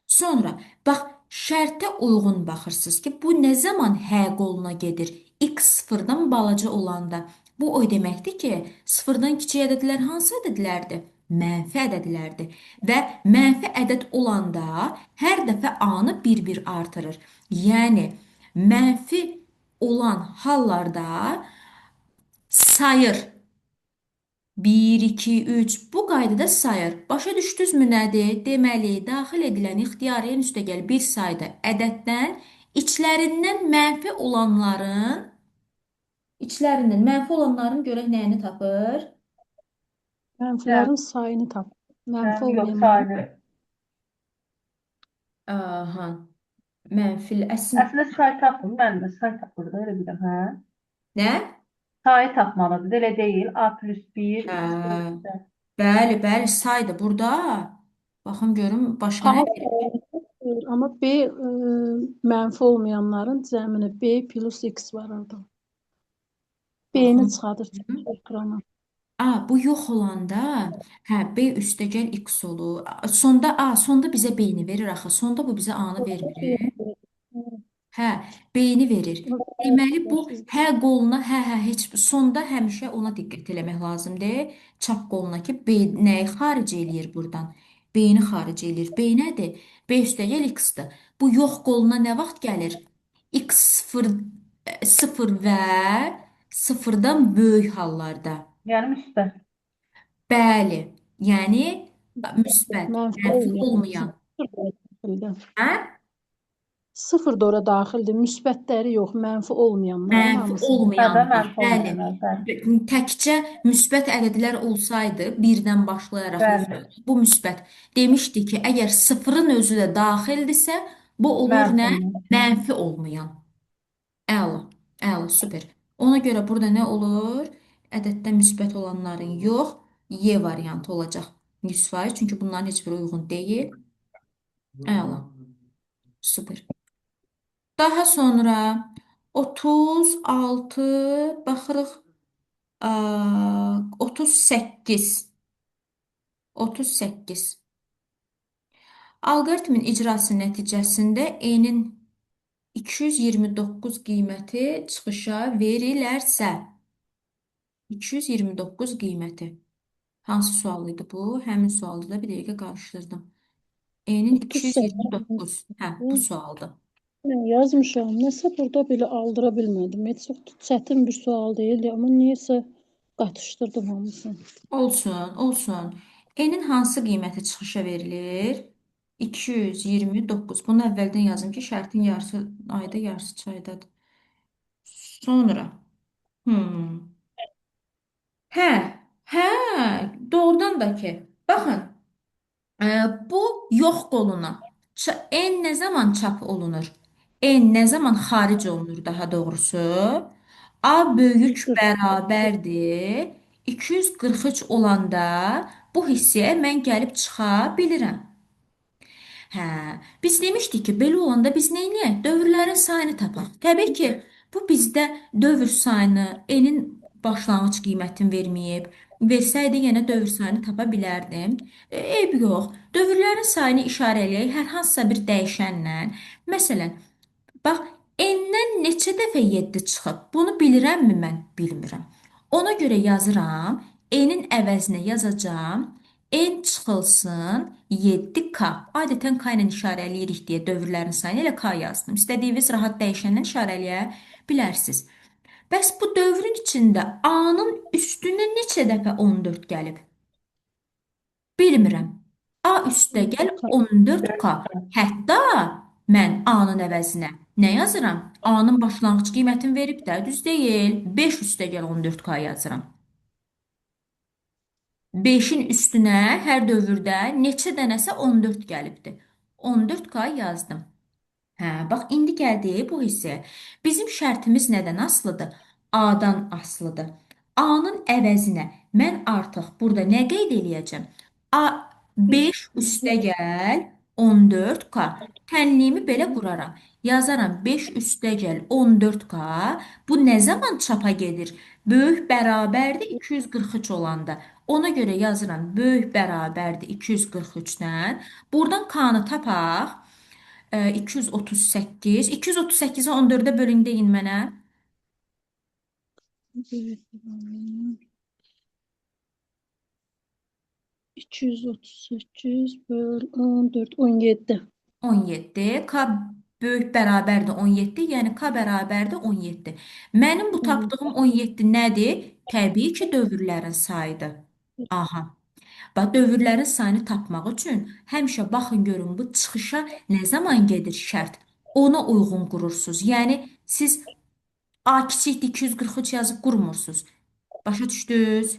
Sonra bax şərtə uyğun baxırsınız ki, bu nə zaman hə qoluna gedir? X sıfırdan balaca olanda. Bu o deməkdir ki, sıfırdan kiçik ədədlər hansı ədədlərdir? Mənfi ədədlərdir. Və mənfi ədəd olanda hər dəfə A-nı bir-bir artırır. Yəni mənfi olan hallarda sayır. 1, 2, 3 bu qaydada sayır. Başa düşdünüzmü nədir? Deməli, daxil edilən ixtiyari en üstə gəl bir sayda ədəddən içlərindən mənfi olanların görək nəyini tapır? Cəmi, Mənfilərin sayını tap. Mənfi yox, olmayanların sayını. Aha, mənfi əslində Əslində say tapın, mən də say tapırdı, elə biləm, hə? nə? Sayı tapmalıdır, elə deyil. A plus 1, Hə, x plus 1. bəli, bəli, saydı burada. Baxın görüm başqa A nə verir? sayılıdır, amma B mənfi olmayanların cəmini B plus X var orada. B-ni Baxın. çıxardır ekrana. Bu yox olanda, hə, B üstəgəl x olur. Sonda bizə B-ni verir axı. Sonda bu bizə A-nı vermir. Hə, B-ni verir. Deməli bu hə qoluna, heç sonda həmişə ona diqqət eləmək lazımdır. Çap qoluna ki, B nəyi xaric eləyir buradan? B-ni xaric eləyir. B nədir? B üstəgəl x-dir. Bu yox qoluna nə vaxt gəlir? X 0 və sıfırdan böyük hallarda. Yəni müsbət. Bəli, yəni müsbət, Mənfi mənfi olmayan. olmayan. Daxildir. Hə? Sıfır da ora daxildir. Müsbətləri yox, mənfi olmayanların Mənfi hamısı. Hə, də olmayanlar, mənfi bəli. olmayanlar, bəli. Təkcə müsbət ədədlər olsaydı, birdən başlayaraq Bəli, bu müsbət demişdi ki, əgər sıfırın özü də daxildirsə, bu olur mənfi nə? olmayan. Mənfi olmayan. Əla, əla, super. Ona görə burada nə olur? Ədəddə müsbət olanların yox, Y variantı olacaq 100%, çünki bunların heç biri uyğun deyil. Əla, super. Daha sonra 36 baxırıq 38. 38. Alqoritmin icrası nəticəsində n-in 229 qiyməti çıxışa verilərsə, 229 qiyməti. Hansı sual idi bu? Həmin sualda da bir dəqiqə qarışdırdım. N-in 229. Hə, bu sualdır. Mən yazmışam. Nəsə burada belə aldıra bilmədim. Heç çox çətin bir sual deyildi, amma niyəsə qatışdırdım hamısını. Olsun, olsun. N-in hansı qiyməti çıxışa verilir? 229. Bunu əvvəldən yazım ki, şərtin yarısı ayda, yarısı çaydadır. Sonra. Hmm. Hə, hə, doğrudan da ki, baxın, e, bu yox qoluna n nə zaman çap olunur? N nə zaman xaric olunur daha doğrusu? A böyük 140. bərabərdir. 243 olanda bu hissəyə mən gəlib çıxa bilirəm. Hə, biz demişdik ki, belə olanda biz nə edək? Dövrlərin sayını tapaq. Təbii ki, bu bizdə dövr sayını, n-in başlanğıc qiymətini verməyib. Versəydi yenə dövr sayını tapa bilərdim. Eyb yox. Dövrlərin sayını işarələyək hər hansısa bir dəyişənlə. Məsələn, bax, n-dən neçə dəfə 7 çıxıb? Bunu bilirəmmi mən? Bilmirəm. Ona görə yazıram, n-in əvəzinə yazacağam. N çıxılsın 7k. Adətən k ilə işarələyirik deyə dövrlərin sayını elə k yazdım. İstədiyiniz rahat dəyişəndən işarələyə bilərsiniz. Bəs bu dövrün içində a-nın üstünə neçə dəfə 14 gəlib? Bilmirəm. A üstəgəl 14k. Hətta mən A-nın əvəzinə nə yazıram? A-nın başlanğıc qiymətini verib də, düz deyil. 5 üstəgəl 14k yazıram. 5-in üstünə hər dövrdə neçə dənəsə 14 gəlibdi. 14k yazdım. Hə, bax indi gəldik bu hissəyə. Bizim şərtimiz nədən asılıdır? A-dan asılıdır. A-nın əvəzinə mən artıq burada nə qeyd eləyəcəm? A 5 üstəgəl 14k. Tənliyimi belə quraram. Yazaram 5 üstəgəl 14k. Bu nə zaman çapa gedir? Böyük bərabərdir 243 olanda. Ona görə yazıram böyük bərabərdir 243-dən. Buradan k-nı tapaq. 238. 238-i 14-ə bölün deyin mənə. 238 böl 14, 17. 17. K böyük bərabərdir 17. Yəni K bərabərdir 17. Mənim bu tapdığım 17 nədir? Təbii ki, dövrlərin sayıdır. Aha. Bax, dövrlərin sayını tapmaq üçün həmişə baxın görün bu çıxışa nə zaman gedir şərt. Ona uyğun qurursunuz. Yəni siz A kiçikdir 243 yazıb qurmursunuz. Başa düşdünüz?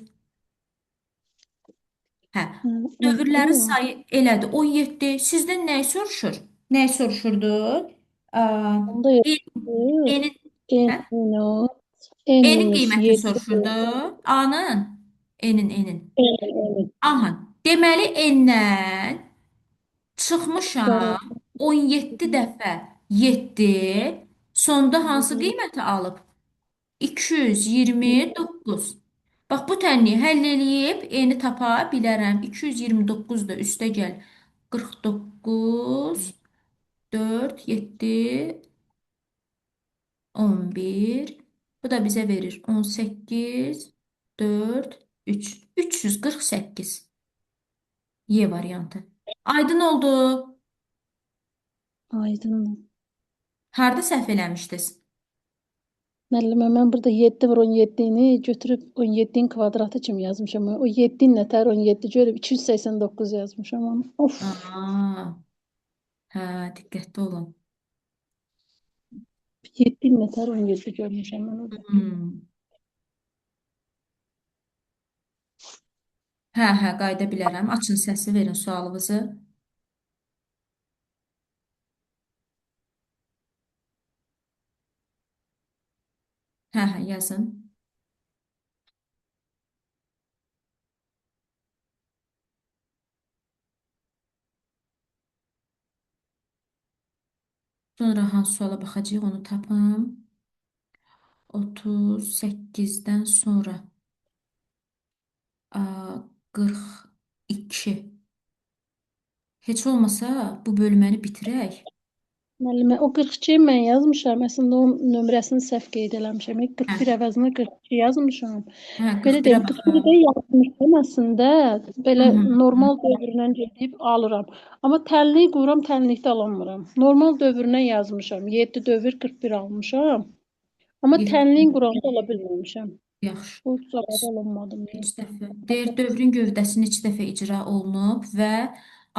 Hə. Dövrlərin Oldu. sayı elədir 17. Sizdən nəyi soruşur? Nəyi soruşurdu? Ə, Onda yazdı. Enin, N hə? minus N Enin minus qiymətini 7 soruşurdu. A'nın. Enin. N Aha. Deməli N'dən çıxmışam beraber 17 dəfə 7. Sonda hansı qiyməti alıb? 229. Bax bu tənliyi həll eləyib eni tapa bilərəm. 229 da üstə gəl. 49, 4, 7, 11. Bu da bizə verir 18, 4, 3. 348. Y variantı. Aydın oldu. aydın. Harda səhv eləmişdiniz? Müəllimə, mən burada 7 var 17-ni götürüb 17-nin kvadratı kimi yazmışam. O 7 nətər 17 görüb 289 yazmışam onu. Of, Aa, hə, diqqətli olun. 7 nətər 17 görmüşəm mən orada. Hə, qayda bilərəm. Açın səsi, verin sualınızı. Hə, yazın. Sonra hansı suala baxacağıq, onu tapım. 38-dən sonra 42. Heç olmasa bu bölməni bitirək. Müəllimə, o 42-yi mən yazmışam. Əslində onun nömrəsini səhv qeyd eləmişəm. 41 əvəzinə 42 yazmışam. Hə, Belə 41-ə deyim, 41-i də baxaq. yazmışam əslində. Belə Hı. normal dövrlə gedib alıram. Amma tənlik qururam, tənlikdə alamıram. Normal dövrünə yazmışam. 7 dövr 41 almışam. Amma tənliyin quranda ala bilməmişəm. Yaxşı. Bu cavabı alamadım. Neçə dəfə? Deyir, dövrün gövdəsi neçə dəfə icra olunub və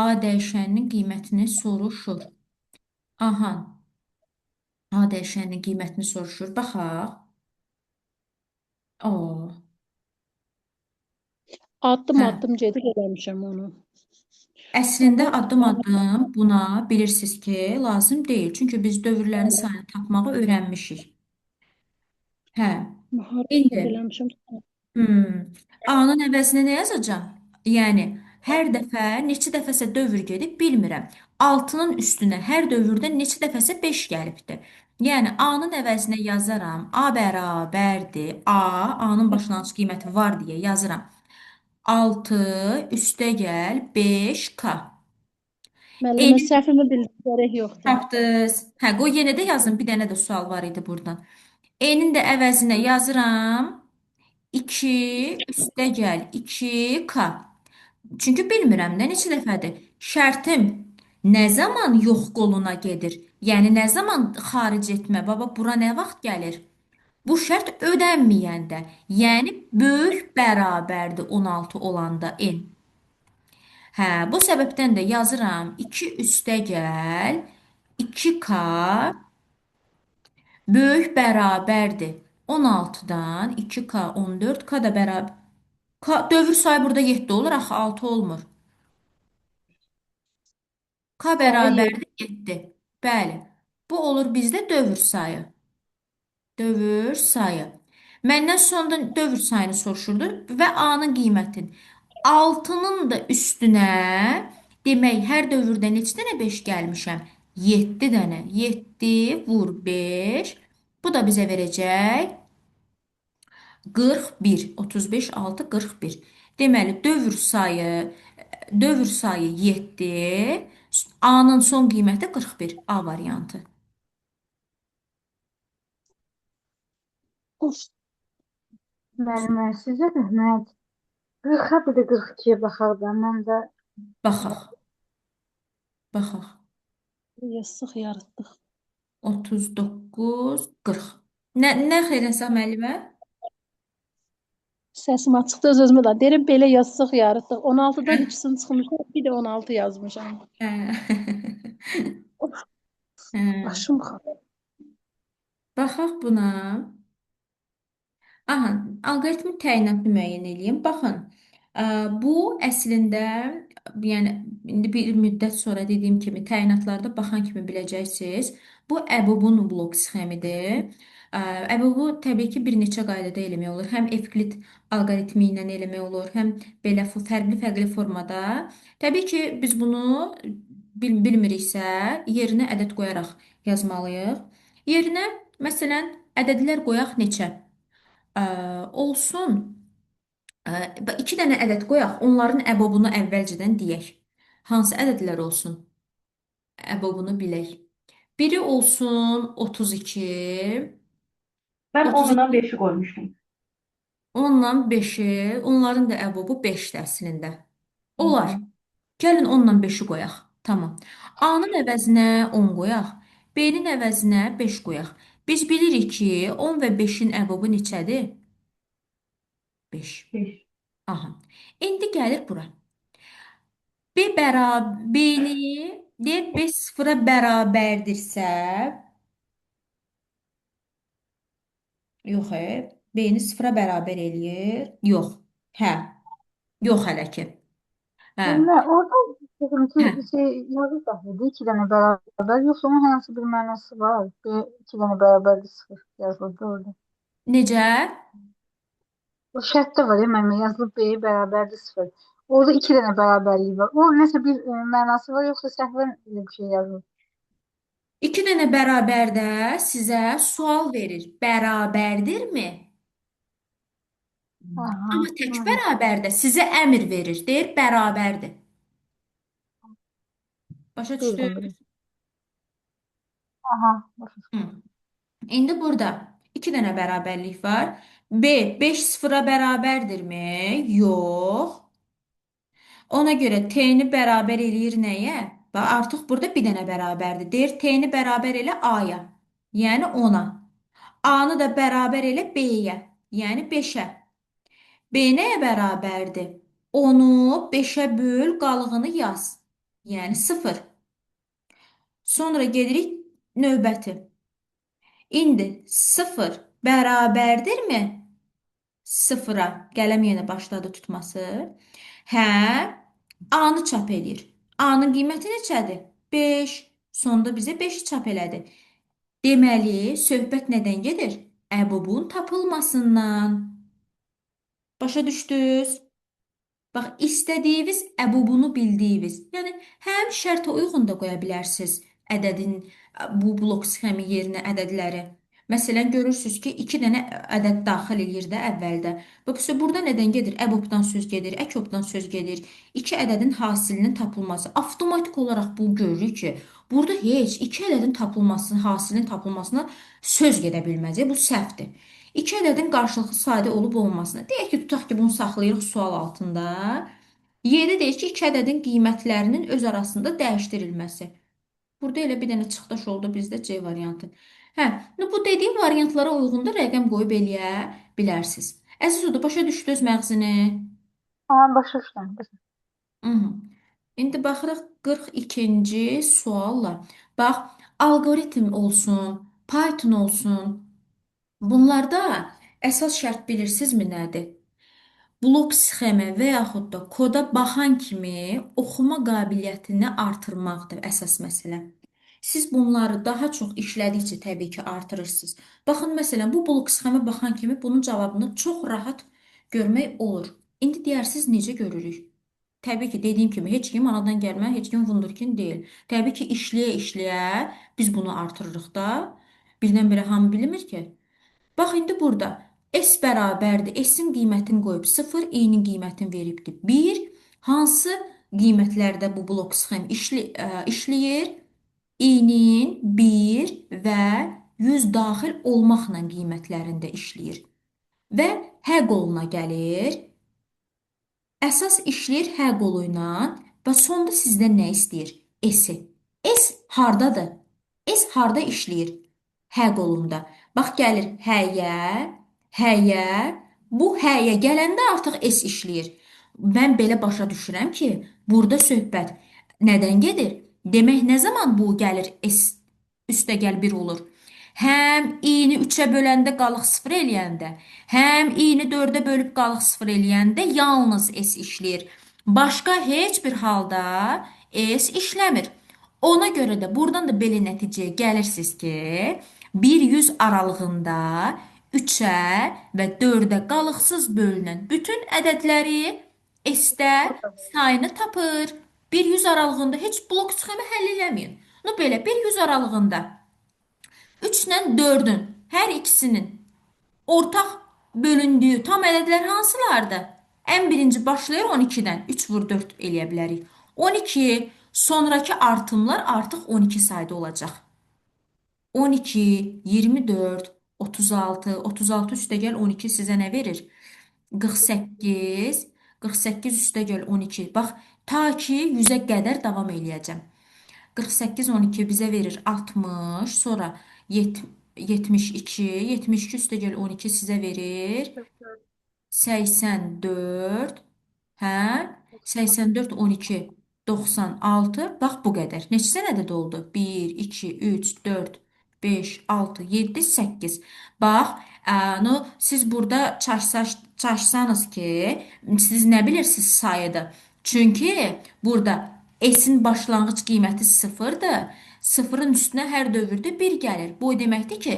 A dəyişəninin qiymətini soruşur. Aha, A dəyişəninin qiymətini soruşur. Baxaq. O. Addım Hə. addım gedib eləmişəm onu. Əslində Amma addım-addım buna bilirsiniz ki, lazım deyil. Çünki biz dövrlərin sayını tapmağı öyrənmişik. Hə. harda İndi eləmişəm. A-nın əvəzinə nə yazacağam? Yəni hər dəfə neçə dəfəsə dövr gedib bilmirəm. 6-nın üstünə hər dövrdə neçə dəfəsə 5 gəlibdi. Yəni A-nın əvəzinə yazaram. A bərabərdir. A-nın başlanğıc qiyməti var deyə yazıram. 6 üstəgəl 5K. Müəllimə Enin səhvimi bildim, gərək yoxdur. tapdınız. Hə, qoy yenə də yazın. Bir dənə də sual var idi buradan. Enin də əvəzinə yazıram. 2 üstəgəl 2K. Çünki bilmirəm də neçə dəfədir. Şərtim nə zaman yox qoluna gedir? Yəni nə zaman xaric etmə? Baba, bura nə vaxt gəlir? Bu şərt ödənməyəndə. Yəni böyük bərabərdir 16 olanda n. Hə, bu səbəbdən də yazıram 2 üstəgəl 2K böyük bərabərdir. 16-dan 2K 14K da bərabər. Dövr sayı burada 7 olur, axı 6 olmur. K Sayı yer. bərabərdir 7. Bəli. Bu olur bizdə dövr sayı. Dövr sayı. Məndən sonda dövr sayını soruşurdu və A-nın qiymətini. 6-nın da üstünə demək hər dövrdə neçə dənə 5 gəlmişəm? 7 dənə. 7 vur 5. Bu da bizə verəcək 41. 35 6 41. Deməli dövr sayı 7, A-nın son qiyməti 41. A variantı. Of, müəllimə, sizə zəhmət. 40-a bir də 42-yə baxaq da. Mən də Baxaq, baxaq. Yazsıq yaratdıq. 39, 40. Nə xeyirəsə müəllimə? Səsim açıqda öz-özümə də. Deyirəm belə yazsıq yaratdıq. 16-dan ikisini çıxmışam, bir də 16 yazmışam. Hə. Of, Hə. başım xarab. Baxaq buna. Aha, alqoritmi təyinatını müəyyən edeyim. Baxın, bu əslində, yəni indi bir müddət sonra dediyim kimi təyinatlarda baxan kimi biləcəksiniz. Bu EBOB-un blok sxemidir. EBOB-u təbii ki, bir neçə qaydada eləmək olur. Həm Evklid alqoritmi ilə eləmək olur, həm belə fərqli-fərqli formada. Təbii ki, biz bunu bilmiriksə, yerinə ədəd qoyaraq yazmalıyıq. Yerinə, məsələn, ədədlər qoyaq neçə? Olsun. İki dənə ədəd qoyaq. Onların əbobunu əvvəlcədən deyək. Hansı ədədlər olsun? Əbobunu bilək. Biri olsun 32. Ben 10'dan 32 5'i koymuştum. ondan 5-i, onların da əbobu 5-dir əslində. Hı Olar. hı. Gəlin ondan 5-i qoyaq. Tamam. A-nın əvəzinə 10 qoyaq. B-nin əvəzinə 5 qoyaq. Biz bilirik ki, 10 və 5-in əbobu neçədir? 5. 5. Aha. İndi gəlir bura. B-ni deyək B sıfıra bərabərdirsə, yox, B-ni sıfıra bərabər eləyir. Yox. Hə. Yox hələ ki. Hə. müəllimə, orada sıxıntı Hə. yazı daxildir. 2 dənə bərabər. Yoxsa onun hansı bir mənası var? Bir 2 dənə bərabərdir 0 yazıldı orada. Necə? O şərtdə var ya, müəllimə, yazılıb B bərabərdir 0. Orada 2 dənə bərabərliyi var. O nəsə bir mənası var, yoxsa səhvən elə bir şey yazılıb? İki dənə bərabərdə sizə sual verir. Bərabərdirmi? Aha, Amma tək aha, bərabərdə sizə əmr verir. Deyir bərabərdir. Başa bildim, düşdünüz? bildim. Aha, başa Hı. düşdüm. İndi burada iki dənə bərabərlik var. B 5 sıfıra bərabərdirmi? Yox. Ona görə t-ni bərabər eləyir nəyə? Bax, artıq burada bir dənə bərabərdir. Deyir t-ni bərabər elə a-ya. Yəni 10-a. A-nı da bərabər elə b-yə. Yəni 5-ə. B nəyə bərabərdir? 10-u 5-ə böl, qalığını yaz. Yəni 0. Sonra gedirik növbəti. İndi 0 bərabərdirmi? Sıfıra. Qələm yenə başladı tutması. Hə, A-nı çap edir. A-nın qiyməti neçədir? 5. Sonda bizə 5-i çap elədi. Deməli, söhbət nədən gedir? Əbobun tapılmasından. Başa düşdünüz? Bax, istədiyiniz əbobunu bildiyiniz. Yəni, həm şərtə uyğun da qoya bilərsiniz ədədin bu blok sxemi yerinə ədədləri. Məsələn, görürsünüz ki, 2 dənə ədəd daxil edir də əvvəldə. Bax, burada nədən gedir? Əbobdan söz gedir, əkobdan söz gedir. 2 ədədin hasilinin tapılması. Avtomatik olaraq bu görürük ki, burada heç 2 ədədin tapılması, hasilinin tapılmasına söz gedə bilməz. Bu səhvdir. 2 ədədin qarşılıqlı sadə olub olmasına. Deyək ki, tutaq ki, bunu saxlayırıq sual altında. 7 deyir ki, 2 ədədin qiymətlərinin öz arasında dəyişdirilməsi. Burada elə bir dənə çıxdaş oldu bizdə C variantı. Hə, bu dediyim variantlara uyğun da rəqəm qoyub eləyə bilərsiniz. Əziz odur, başa düşdünüz məğzini? Tamam, başa düşdüm. Mhm. İndi baxırıq 42-ci sualla. Bax, alqoritm olsun, Python olsun. Bunlarda əsas şərt bilirsinizmi nədir? Blok sxemə və yaxud da koda baxan kimi oxuma qabiliyyətini artırmaqdır əsas məsələ. Siz bunları daha çox işlədikcə təbii ki artırırsınız. Baxın məsələn bu blok sxemə baxan kimi bunun cavabını çox rahat görmək olur. İndi deyərsiniz necə görürük? Təbii ki dediyim kimi heç kim anadan gəlmə, heç kim vundurkin deyil. Təbii ki işləyə-işləyə biz bunu artırırıq da. Birdən-birə hamı bilmir ki. Bax indi burada S bərabərdir. S-in qiymətini qoyub 0, i-nin qiymətini veribdir 1. Hansı qiymətlərdə bu blok sxem işləyir? I-nin 1 və 100 daxil olmaqla qiymətlərində işləyir. Və hə qoluna gəlir. Əsas işləyir hə qolu ilə və sonda sizdən nə istəyir? S-i. S hardadır? S harda işləyir? Hə qolunda. Bax gəlir həyə, həyə. Bu həyə gələndə artıq S işləyir. Mən belə başa düşürəm ki, burada söhbət nədən gedir? Demək nə zaman bu gəlir S üstəgəl 1 olur? Həm i-ni 3-ə böləndə qalıq 0 eləyəndə, həm i-ni 4-ə bölüb qalıq 0 eləyəndə yalnız S işləyir. Başqa heç bir halda S işləmir. Ona görə də buradan da belə nəticəyə gəlirsiniz ki, 1-100 aralığında 3-ə və 4-ə qalıqsız bölünən bütün ədədləri S-də sayını tapır. 1-100 aralığında heç blok sxemi həll eləməyin. Belə 1-100 aralığında 3 ilə 4-ün hər ikisinin ortaq bölündüyü tam ədədlər hansılardır? Ən birinci başlayır 12-dən. 3 vur 4 eləyə bilərik. 12, sonrakı artımlar artıq 12 sayda olacaq. 12, 24, 36, 36 üstəgəl 12 sizə nə verir? 48, 48 üstəgəl 12. Bax, ta ki 100-ə qədər davam eləyəcəm. 48, 12 bizə verir 60, sonra 72, 72 üstəgəl 12 sizə verir 84, hə? 84, 12, 96, bax bu qədər. Neçə ədəd oldu? 1, 2, 3, 4, 5, 6, 7, 8. Bax, siz burada çaşsanız ki, siz nə bilirsiniz sayıdır? Çünki burada S-in başlanğıc qiyməti 0-dır. 0-ın üstünə hər dövrdə 1 gəlir. Bu o deməkdir ki,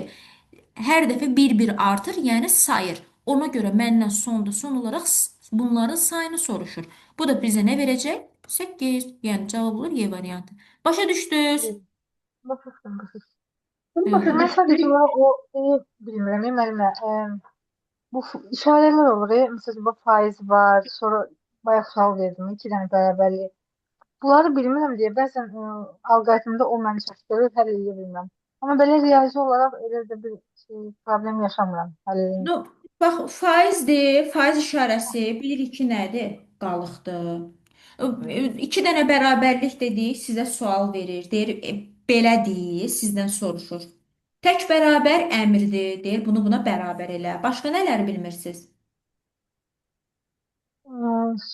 hər dəfə 1-1 artır, yəni sayır. Ona görə məndən sonda son olaraq bunların sayını soruşur. Bu da bizə nə verəcək? 8. Yəni cavab olur Y variantı. Başa düşdünüz? Başa düşdüm, başa düşdüm. Bunu başa Mən sadəcə düşdük. olaraq o bilmirəm, müəllimə. Bu işarələr olur. Məsələn, bu faiz var, sonra bayaq sual verdim, 2 dənə bərabərlik. Bunları bilmirəm deyə bəzən alqoritmdə o məni çatdırır, həll edə bilmirəm. Amma belə riyazi olaraq elə də bir problem yaşamıram həll edin. Bax, faizdir, faiz işarəsi bilirik ki, nədir? Qalıqdır. 2 dənə bərabərlik dedik, sizə sual verir. Deyir, belədir, sizdən soruşur. Tək bərabər əmrdir, deyir, bunu buna bərabər elə. Başqa nələri bilmirsiniz?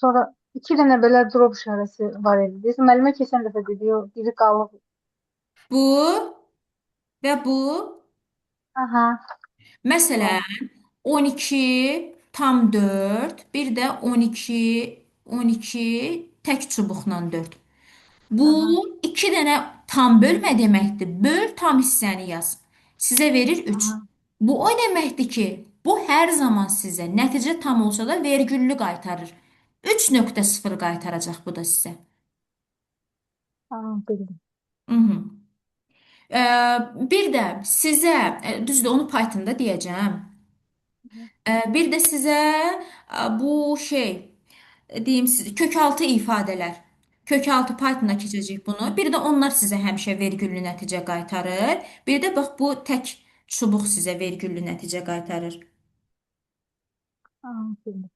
Sonra İki dənə belə drop işarəsi var idi. Deyəsən müəllimə keçən dəfə dedi, o biri qalıb. Bu və bu. Aha. Məsələn, 12,4, bir də 12 tək çubuqla 4. Bu Aha. iki dənə tam bölmə deməkdir. Böl tam hissəni yaz. Sizə verir 3. Aha. Bu o deməkdir ki, bu hər zaman sizə nəticə tam olsa da vergüllü qaytarır. 3,0 qaytaracaq bu da sizə. Aha, bildim. Mhm. Bir də sizə, düzdür onu Pythonda deyəcəm. Bir də sizə bu şey, deyim sizə kökaltı ifadələr. Kökaltı Pythona keçəcək bunu. Bir də onlar sizə həmişə vergüllü nəticə qaytarır. Bir də bax bu tək çubuq sizə vergüllü nəticə qaytarır. Aha, bildim.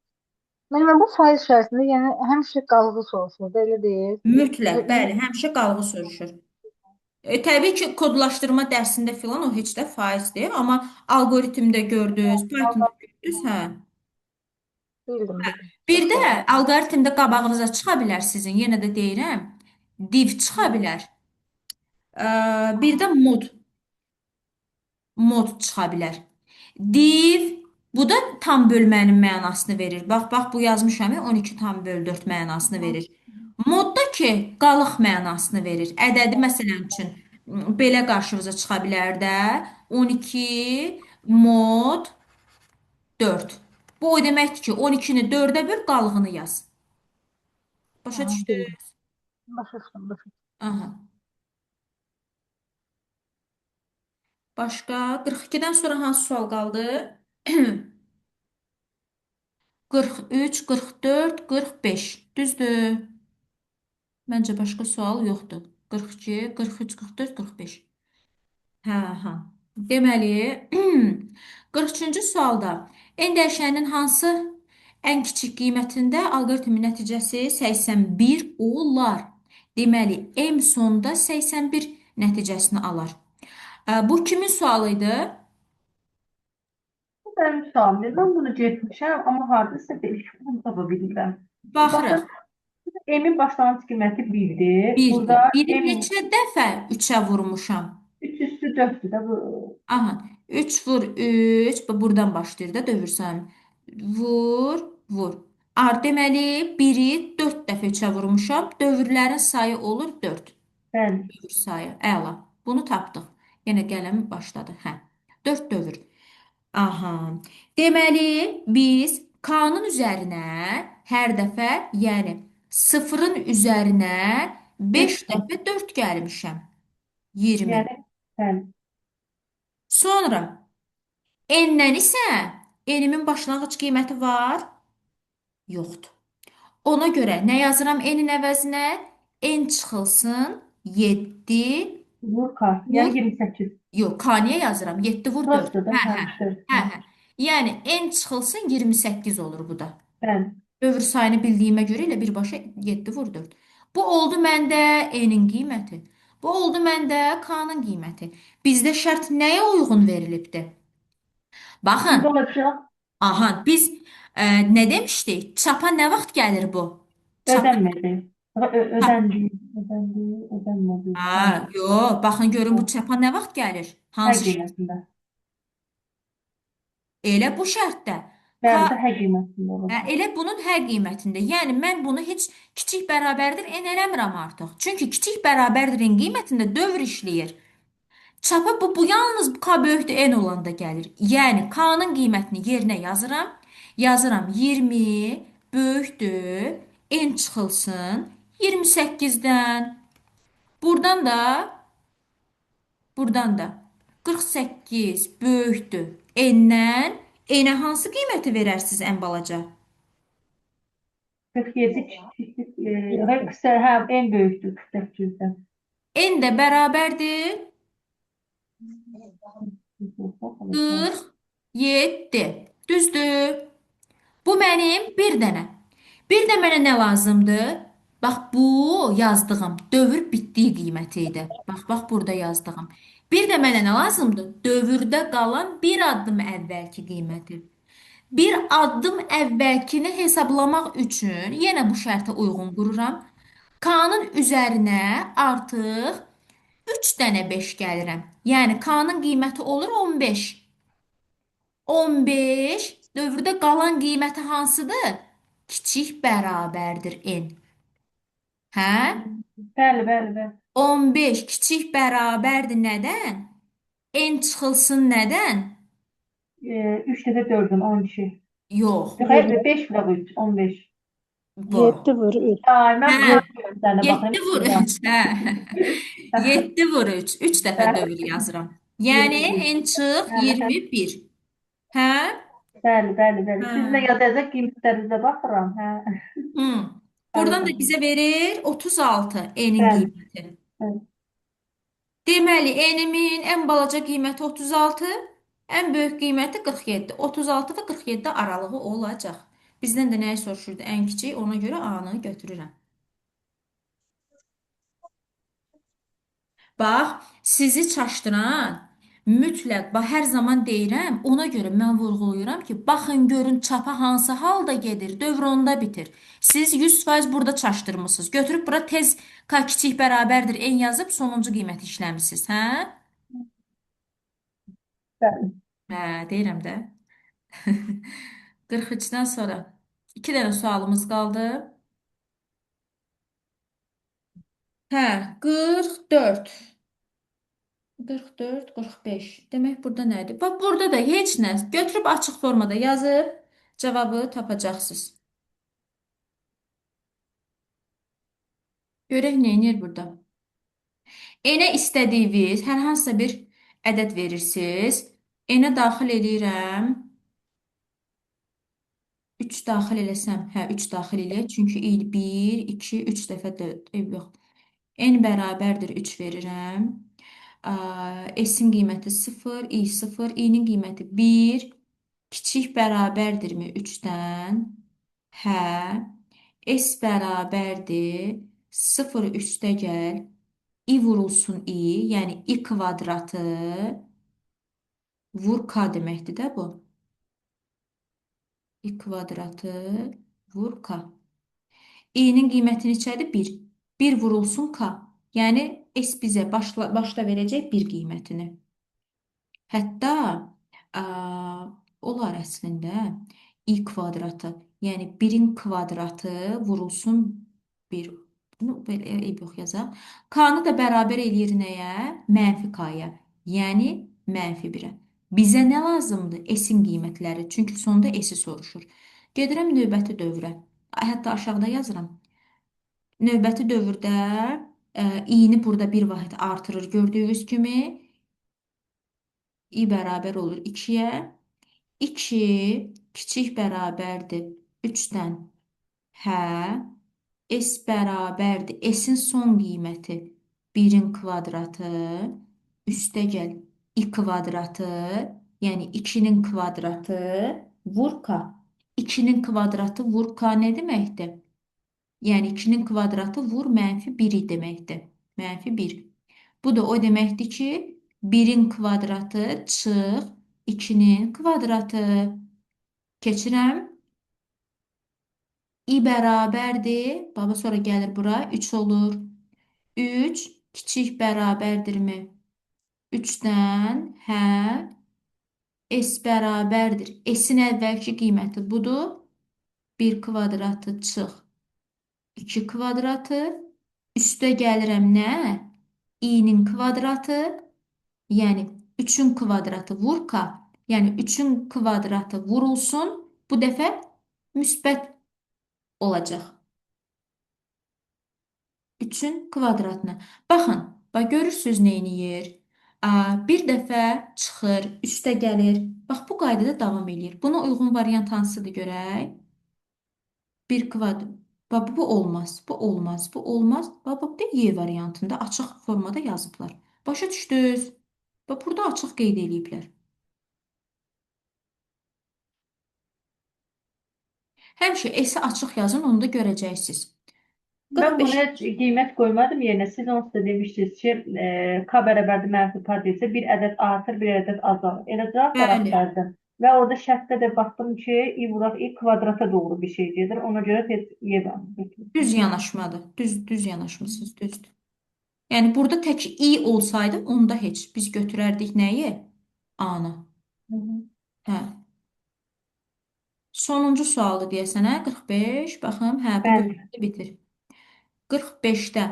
Müəllimə, bu faiz işarəsində yəni həmişə qalığı soruşur da, elə deyil. Mütləq, Elə bəli, həmişə qalığı soruşur. Təbii ki, kodlaşdırma dərsində filan o heç də faizdir, amma alqoritmdə gördünüz, Pythonda gördünüz, hə. bildim, bildim. Bir Çox də sağ olun. alqoritmdə qabağınıza çıxa bilər sizin, yenə də deyirəm, div çıxa bilər. Bir də mod çıxa bilər. Div, bu da tam bölmənin mənasını verir. Bax, bu yazmışam ya, 12 tam böl 4 mənasını verir. Modda ki, qalıq mənasını verir. Ədədi məsələn üçün belə qarşınıza çıxa bilər də 12 mod 4. Bu o deməkdir ki, 12-ni 4-ə böl, qalığını yaz. Başa Aha, düşdü? bildim. Başa düşdüm, başa düşdüm. Aha. Başqa 42-dən sonra hansı sual qaldı? 43, 44, 45. Düzdür? Məncə başqa sual yoxdur. 42, 43, 44, 45. Hə, hə. Deməli, 43-cü sualda n dəyişəninin hansı ən kiçik qiymətində alqoritmin nəticəsi 81 olar? Deməli, m sonda 81 nəticəsini alar. Bu kimin sualı idi? Bu mənim sualımdır. Mən bunu getmişəm, amma hardasa deyil. Bunu tapa bilmirəm. Baxırıq. Baxın, Emin başlanğıc qiyməti 1-dir. Burada Birdir. Biri Emin neçə dəfə 3-ə vurmuşam? 3 üstü 4-dür də bu. Aha. 3 vur 3. Buradan başlayır da dövür sayım. Vur, vur. Deməli, biri 4 dəfə 3-ə vurmuşam. Dövrlərin sayı olur 4. Bəli. Dövr sayı. Əla. Bunu tapdıq. Yenə qələm başladı. Hə. 4 dövr. Aha. Deməli, biz K-nın üzərinə hər dəfə, yəni sıfırın üzərinə 5 5 var. dəfə 4 gəlmişəm. 20. Yəni bəli. Sonra n-dən isə n-imin başlanğıc qiyməti var? Yoxdur. Ona görə nə yazıram n-in əvəzinə? N çıxılsın 7 Vur kar. vur. Yəni 28. Yox, k-niyə yazıram? 7 vur 4. Burası da Hə, hə. hə, 4. Hə, hə. Yəni n çıxılsın 28 olur bu da. Bəli. Dövr sayını bildiyimə görə elə birbaşa 7 vur 4. Bu oldu məndə n-in qiyməti. Bu oldu məndə k-nın qiyməti. Bizdə şərt nəyə uyğun verilibdir? Baxın. Burada olacaq Aha, biz nə demişdik? Çapa nə vaxt gəlir bu? Çapa. ödənmədi. Ödəndi. Ödəndi. Ödənmədi. Ha, yox. Baxın görün bu çapa nə vaxt gəlir? Hə Hansı şərt? qiymətində. Elə bu şərtdə. Ka Bəli də hə qiymətində olacaq. elə bunun hər qiymətində. Yəni mən bunu heç kiçik bərabərdir n eləmirəm artıq. Çünki kiçik bərabərdir n qiymətində dövr işləyir. Çapa bu yalnız bu k böyükdür n olanda gəlir. Yəni k-nın qiymətini yerinə yazıram. Yazıram 20 böyükdür n çıxılsın 28-dən. Buradan da 48 böyükdür n-dən. N-ə hansı qiyməti verərsiniz ən balaca? 47 kiçik. Hə, en böyükdür 48-dən. N də bərabərdir 47. Düzdür? Bu mənim bir dənə. Bir də mənə nə lazımdır? Bax bu yazdığım dövr bitdiyi qiyməti idi. Bax burada yazdığım. Bir də mənə nə lazımdır? Dövrdə qalan bir addım əvvəlki qiyməti. Bir addım əvvəlkini hesablamaq üçün yenə bu şərtə uyğun qururam. K-nın üzərinə artıq 3 dənə 5 gəlirəm. Yəni K-nın qiyməti olur 15. 15 dövrdə qalan qiyməti hansıdır? Kiçik bərabərdir n. Hə? Bəli, bəli, bəli. 15 kiçik bərabərdir nədən? N çıxılsın nədən? 3 dəfə 4'ün 12. Yox. Yox, hayır, 5 vuraq 3, 15. Bu. 7 vur 3. Ay, mən Hə, qorxuyorum sənə 7 vur baxayım. 3. Hə. 7 vur 3. 3 dəfə dövr yazıram. Yəni 21. n çıx Hə, hə. 21. Hə? Bəli, bəli, bəli. Hə. Sizinlə yazacaq qiymətlərinizə baxıram. Hə. Bəli, Buradan da bizə verir 36 n-in bəli, qiyməti. bəli. Deməli, n-imin ən balaca qiyməti 36, ən böyük qiyməti 47. 36 və 47 aralığı olacaq. Bizdən də nəyi soruşurdu? Ən kiçik, ona görə A-nı götürürəm. Bax, sizi çaşdıran mütləq, bax, hər zaman deyirəm, ona görə mən vurğulayıram ki, baxın görün çapa hansı halda gedir, dövr onda bitir. Siz 100% burada çaşdırmısınız. Götürüb bura tez k kiçik bərabərdir n yazıb sonuncu qiyməti işləmisiniz, hə? Bəli. Hə, deyirəm də. 43-dən sonra 2 dənə sualımız qaldı. Hə, 44. 44, 45. Demək burada nədir? Bax, burada da heç nə. Götürüb açıq formada yazıb cavabı tapacaqsınız. Görək nə edir burada. N-ə istədiyiniz hər hansısa bir ədəd verirsiniz. N-ə daxil edirəm. 3 daxil eləsəm, hə 3 daxil eləyək. Çünki 1, 2, 3 dəfə də yox. N bərabərdir 3 verirəm. S-in qiyməti 0, i 0, i-nin qiyməti 1, kiçik bərabərdirmi 3-dən? Hə. S bərabərdir 0 üstə gəl, i vurulsun i, yəni i kvadratı vur k deməkdir də bu. I kvadratı vur k. I-nin qiyməti neçədir? 1. 1 vurulsun k. Yəni S bizə başda verəcək 1 qiymətini. Hətta ə, olar əslində i kvadratı, yəni 1-in kvadratı vurulsun 1. Bunu belə yox yazaq. K-nı da bərabər eləyir nəyə? Mənfi k-ya. Yəni mənfi 1-ə. Bizə nə lazımdır? S-in qiymətləri. Çünki sonda S-i soruşur. Gedirəm növbəti dövrə. Hətta aşağıda yazıram. Növbəti dövrdə i-ni burada bir vahid artırır gördüyünüz kimi. I bərabər olur 2-yə. 2 kiçik bərabərdir 3-dən. Hə. S bərabərdir. S-in son qiyməti 1-in kvadratı. Üstə gəl. I kvadratı. Yəni 2-nin kvadratı vur k. 2-nin kvadratı vur k nə deməkdir? Yəni 2-nin kvadratı vur mənfi 1 deməkdir. Mənfi 1. Bu da o deməkdir ki, 1-in kvadratı çıx 2-nin kvadratı. Keçirəm. I bərabərdir. Baba sonra gəlir bura 3 olur. 3 kiçik bərabərdirmi? 3-dən. Hə. S bərabərdir. S-in əvvəlki qiyməti budur. 1 kvadratı çıx 2 kvadratı. Üstə gəlirəm nə? I-nin kvadratı. Yəni 3-ün kvadratı vur k. Yəni 3-ün kvadratı vurulsun. Bu dəfə müsbət olacaq. 3-ün kvadratına. Baxın, bax görürsüz nə edir? Bir dəfə çıxır, üstə gəlir. Bax bu qaydada davam eləyir. Buna uyğun variant hansıdır görək? 1 kvadrat. Bax bu olmaz, bu olmaz, bu olmaz. Bax da Y variantında açıq formada yazıblar. Başa düşdünüz? Bax burada açıq qeyd eləyiblər. Həmişə S-i açıq yazın, onu da görəcəksiniz. Ben 45. buna hiç kıymet koymadım yerine. Siz onsuz da demiştiniz ki k bərabərdir mənfi par deyilsə bir ədəd artır, bir ədəd azalır. Elə cavab var Bəli. axtardım. Ve orada şərtdə də baxdım ki, i vuraq i kvadrata doğru bir şey gedir. Ona göre tez yedim. Düz yanaşmadır. Düz yanaşmısınız, düzdür. Yəni burada tək i olsaydı, onda heç biz götürərdik nəyi? A-nı. Hı hı. Hə. Sonuncu sualdı deyəsən, hə? 45. Baxım, hə, bu Bəli. bölümdə bitir. 45-də.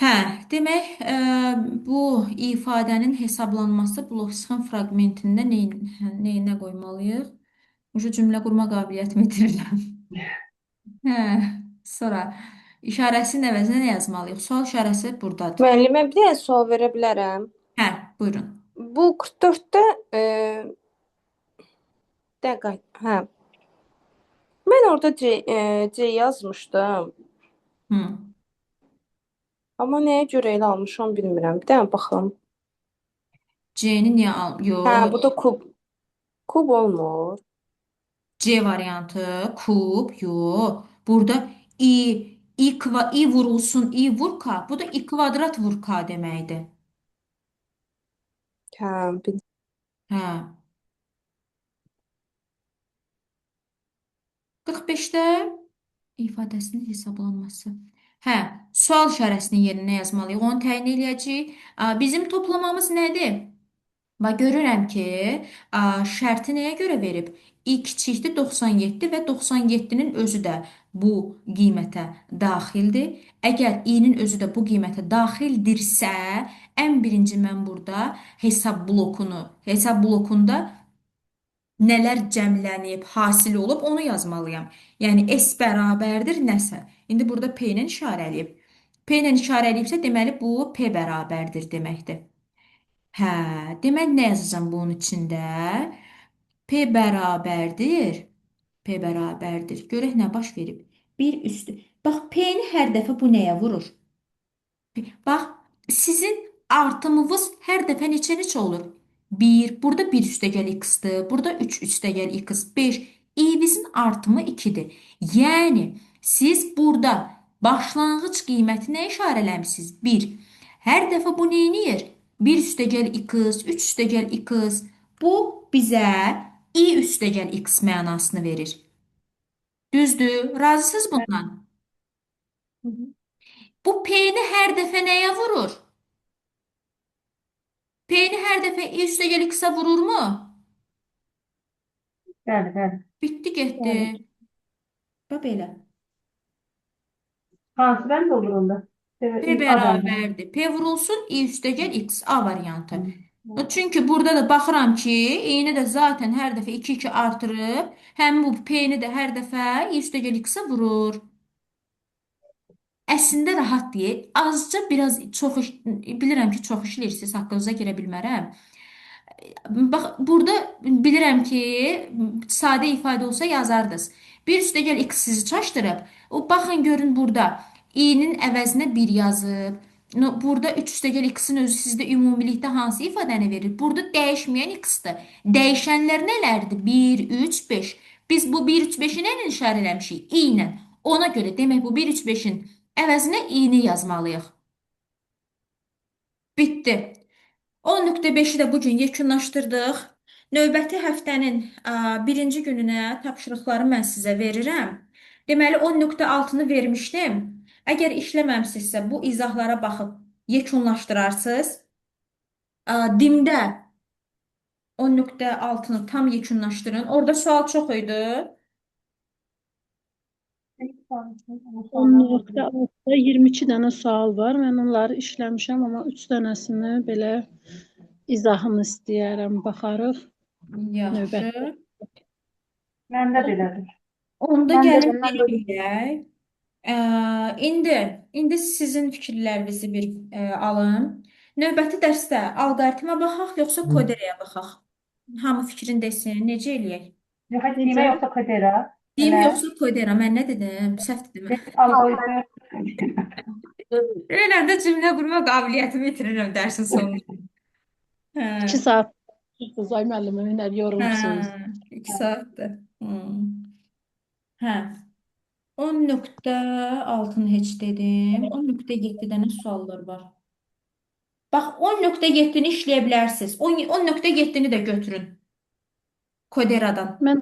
Hə, demək, bu ifadənin hesablanması blok-sıxım fraqmentində neyinə qoymalıyıq? Ucu cümlə qurma qabiliyyətimi itirirəm. Hə, sonra işarəsinin əvəzinə nə yazmalıyıq? Sual işarəsi buradadır. Müəllimə bir dənə sual verə bilərəm. Hə, buyurun. Bu 44-də dəqiqə, hə. Mən orada C yazmışdım. Hı. Amma nəyə görə elə almışam bilmirəm. Bir dənə baxım. C-ni niyə al? Hə, Yox. bu da kub. Kub olmur. C variantı, kub, yox. Burada i vurulsun, i vur k. Bu da i kvadrat vur k deməkdir. Hə, bil Hə. 45-də ifadəsinin hesablanması. Hə, sual işarəsinin yerinə yazmalıyıq. Onu təyin eləyəcəyik. Bizim toplamamız nədir? Və görürəm ki, şərti nəyə görə verib? I kiçikdir 97 və 97-nin özü də bu qiymətə daxildir. Əgər i-nin özü də bu qiymətə daxildirsə, ən birinci mən burada hesab blokunda nələr cəmlənib, hasil olub onu yazmalıyam. Yəni S bərabərdir nəsə. İndi burada P ilə işarələyib. P ilə işarələyibsə, deməli bu P bərabərdir deməkdir. Hə, demək nə yazacağam bunun içində? P bərabərdir. P bərabərdir. Görək nə baş verib. Bir üstü. Bax, P-ni hər dəfə bu nəyə vurur? Bax, sizin artımınız hər dəfə neçə olur? 1, burada 1 üstəgəl x-dır. Burada 3 üstəgəl x, 5. İ-vizin artımı 2-dir. Yəni, siz burada başlanğıc qiyməti nə işarələmişsiniz? 1. Hər dəfə bu neyniyir? 1 üstəgəl x, 3 üstəgəl x. Bu bizə i üstəgəl x mənasını verir. Düzdür? Razısınız bundan? Hı hı. Bu p-ni hər dəfə nəyə vurur? P-ni hər dəfə i üstəgəl x-a vururmu? Bəli, bəli. Bitdi, getdi. Bəli. Bax belə. Hansı bənd olur onda? P A bəndi. bərabərdir. P vurulsun i üstəgəl x. A variantı. Hı. Çünki burada da baxıram ki, i-ni də zaten hər dəfə 2 artırıb, həmin bu p-ni də hər dəfə i üstəgəl x-a vurur. Əslində rahat deyil. Azca biraz bilirəm ki, çox işləyirsiniz, haqqınıza girə bilmərəm. Bax, burada bilirəm ki, sadə ifadə olsa yazardınız. Bir üstəgəl x sizi çaşdırıb. O baxın görün burada i-nin əvəzinə 1 yazıb. Burada 3 üstəgəl x-in özü sizdə ümumilikdə hansı ifadəni verir? Burada dəyişməyən x-dır. Dəyişənlər nələrdir? 1, 3, 5. Biz bu 1, 3, 5-i nə ilə işarələmişik? I ilə. Ona görə demək bu 1, 3, 5-in əvəzinə i-ni yazmalıyıq. Bitdi. 10.5-i də bugün yekunlaşdırdıq. Növbəti həftənin birinci gününə tapşırıqları mən sizə verirəm. Deməli 10.6-nı vermişdim. Əgər işləməmsinizsə bu izahlara baxıb yekunlaşdırarsınız. Dimdə 10.6-nı tam yekunlaşdırın. Orada sual çox idi. Onluqda altında 22 dənə sual var. Mən onları işləmişəm, amma 3 dənəsini belə izahını istəyərəm. Baxarıq Yaxşı. növbətdə. Məndə belədir. Onda Mən də gəlin mən bir də eləyək. İndi sizin fikirlərinizi bir alın. Növbəti dərsdə alqoritmə baxaq, yoxsa koderəyə baxaq? Hamı fikrini desin. Necə eləyək? Yox, heç Necə? demə yoxsa kodera. Deyim Elə. yoxsa kodera? Mən nə dedim? Səhv dedim. Algoritma. Eləndə cümlə qurma qabiliyyətimi itirirəm dərsin sonunda. Hə, 2 saat çıxdınız ay müəllimə, hünər hə, yorulubsunuz. 2 saatdır. Hə. 10.6-nı heç dedim. 10.7-də nə suallar var? Bax 10.7-ni işləyə bilərsiniz. 10.7-ni də götürün. Koderadan. Mən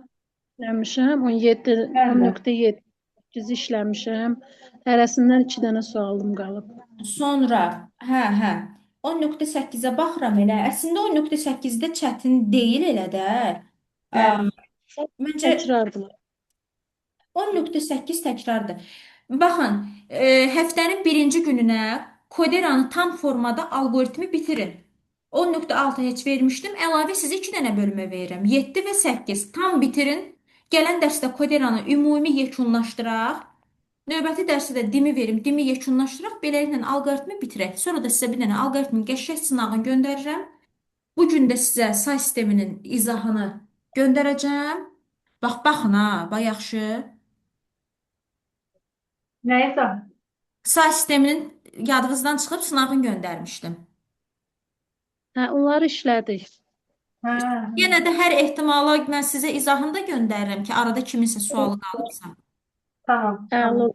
işləmişəm 17, Mən də. 10.7 8 işləmişəm. Hərəsindən 2 dənə sualım qalıb. Sonra, hə. 10.8-ə baxıram elə. Əslində 10.8-də çətin deyil elə də. Ə, Bəli. Məncə Təkrardılar. 10.8 təkrardır. Baxın, həftənin birinci gününə Koderanı tam formada algoritmi bitirin. 10.6 heç vermişdim. Əlavə sizə 2 dənə bölmə verirəm. 7 və 8 tam bitirin. Gələn dərsdə Koderanı ümumi yekunlaşdıraq. Növbəti dərsdə də dimi verim, dimi yekunlaşdıraq. Beləliklə alqoritmi bitirək. Sonra da sizə bir dənə alqoritmin qəşəng sınağını göndərirəm. Bu gün də sizə say sisteminin izahını göndərəcəm. Baxın ha, bax yaxşı. Nəyə sağ? Say sisteminin yadınızdan çıxıb sınağını göndərmişdim. Hə, onları işlədik. Hə. Yenə də hər ehtimala mən sizə izahını da göndərirəm ki, arada kiminsə sualı qalıbsa. Tamam. Əla.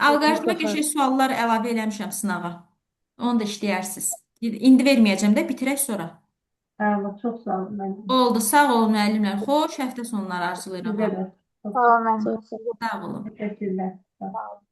Alqoritmə Mutlaka. qəşəng suallar əlavə eləmişəm sınağa. Onu da işləyərsiniz. İndi verməyəcəm də, bitirək sonra. Əla. Çox sağ olun. Mən Oldu, sağ olun müəllimlər. Xoş həftə sonları arzulayıram sizə hamınıza. də. Çox Sağ olun, Çox sağ Sağ olun. təşəkkürlər. Sağ olun.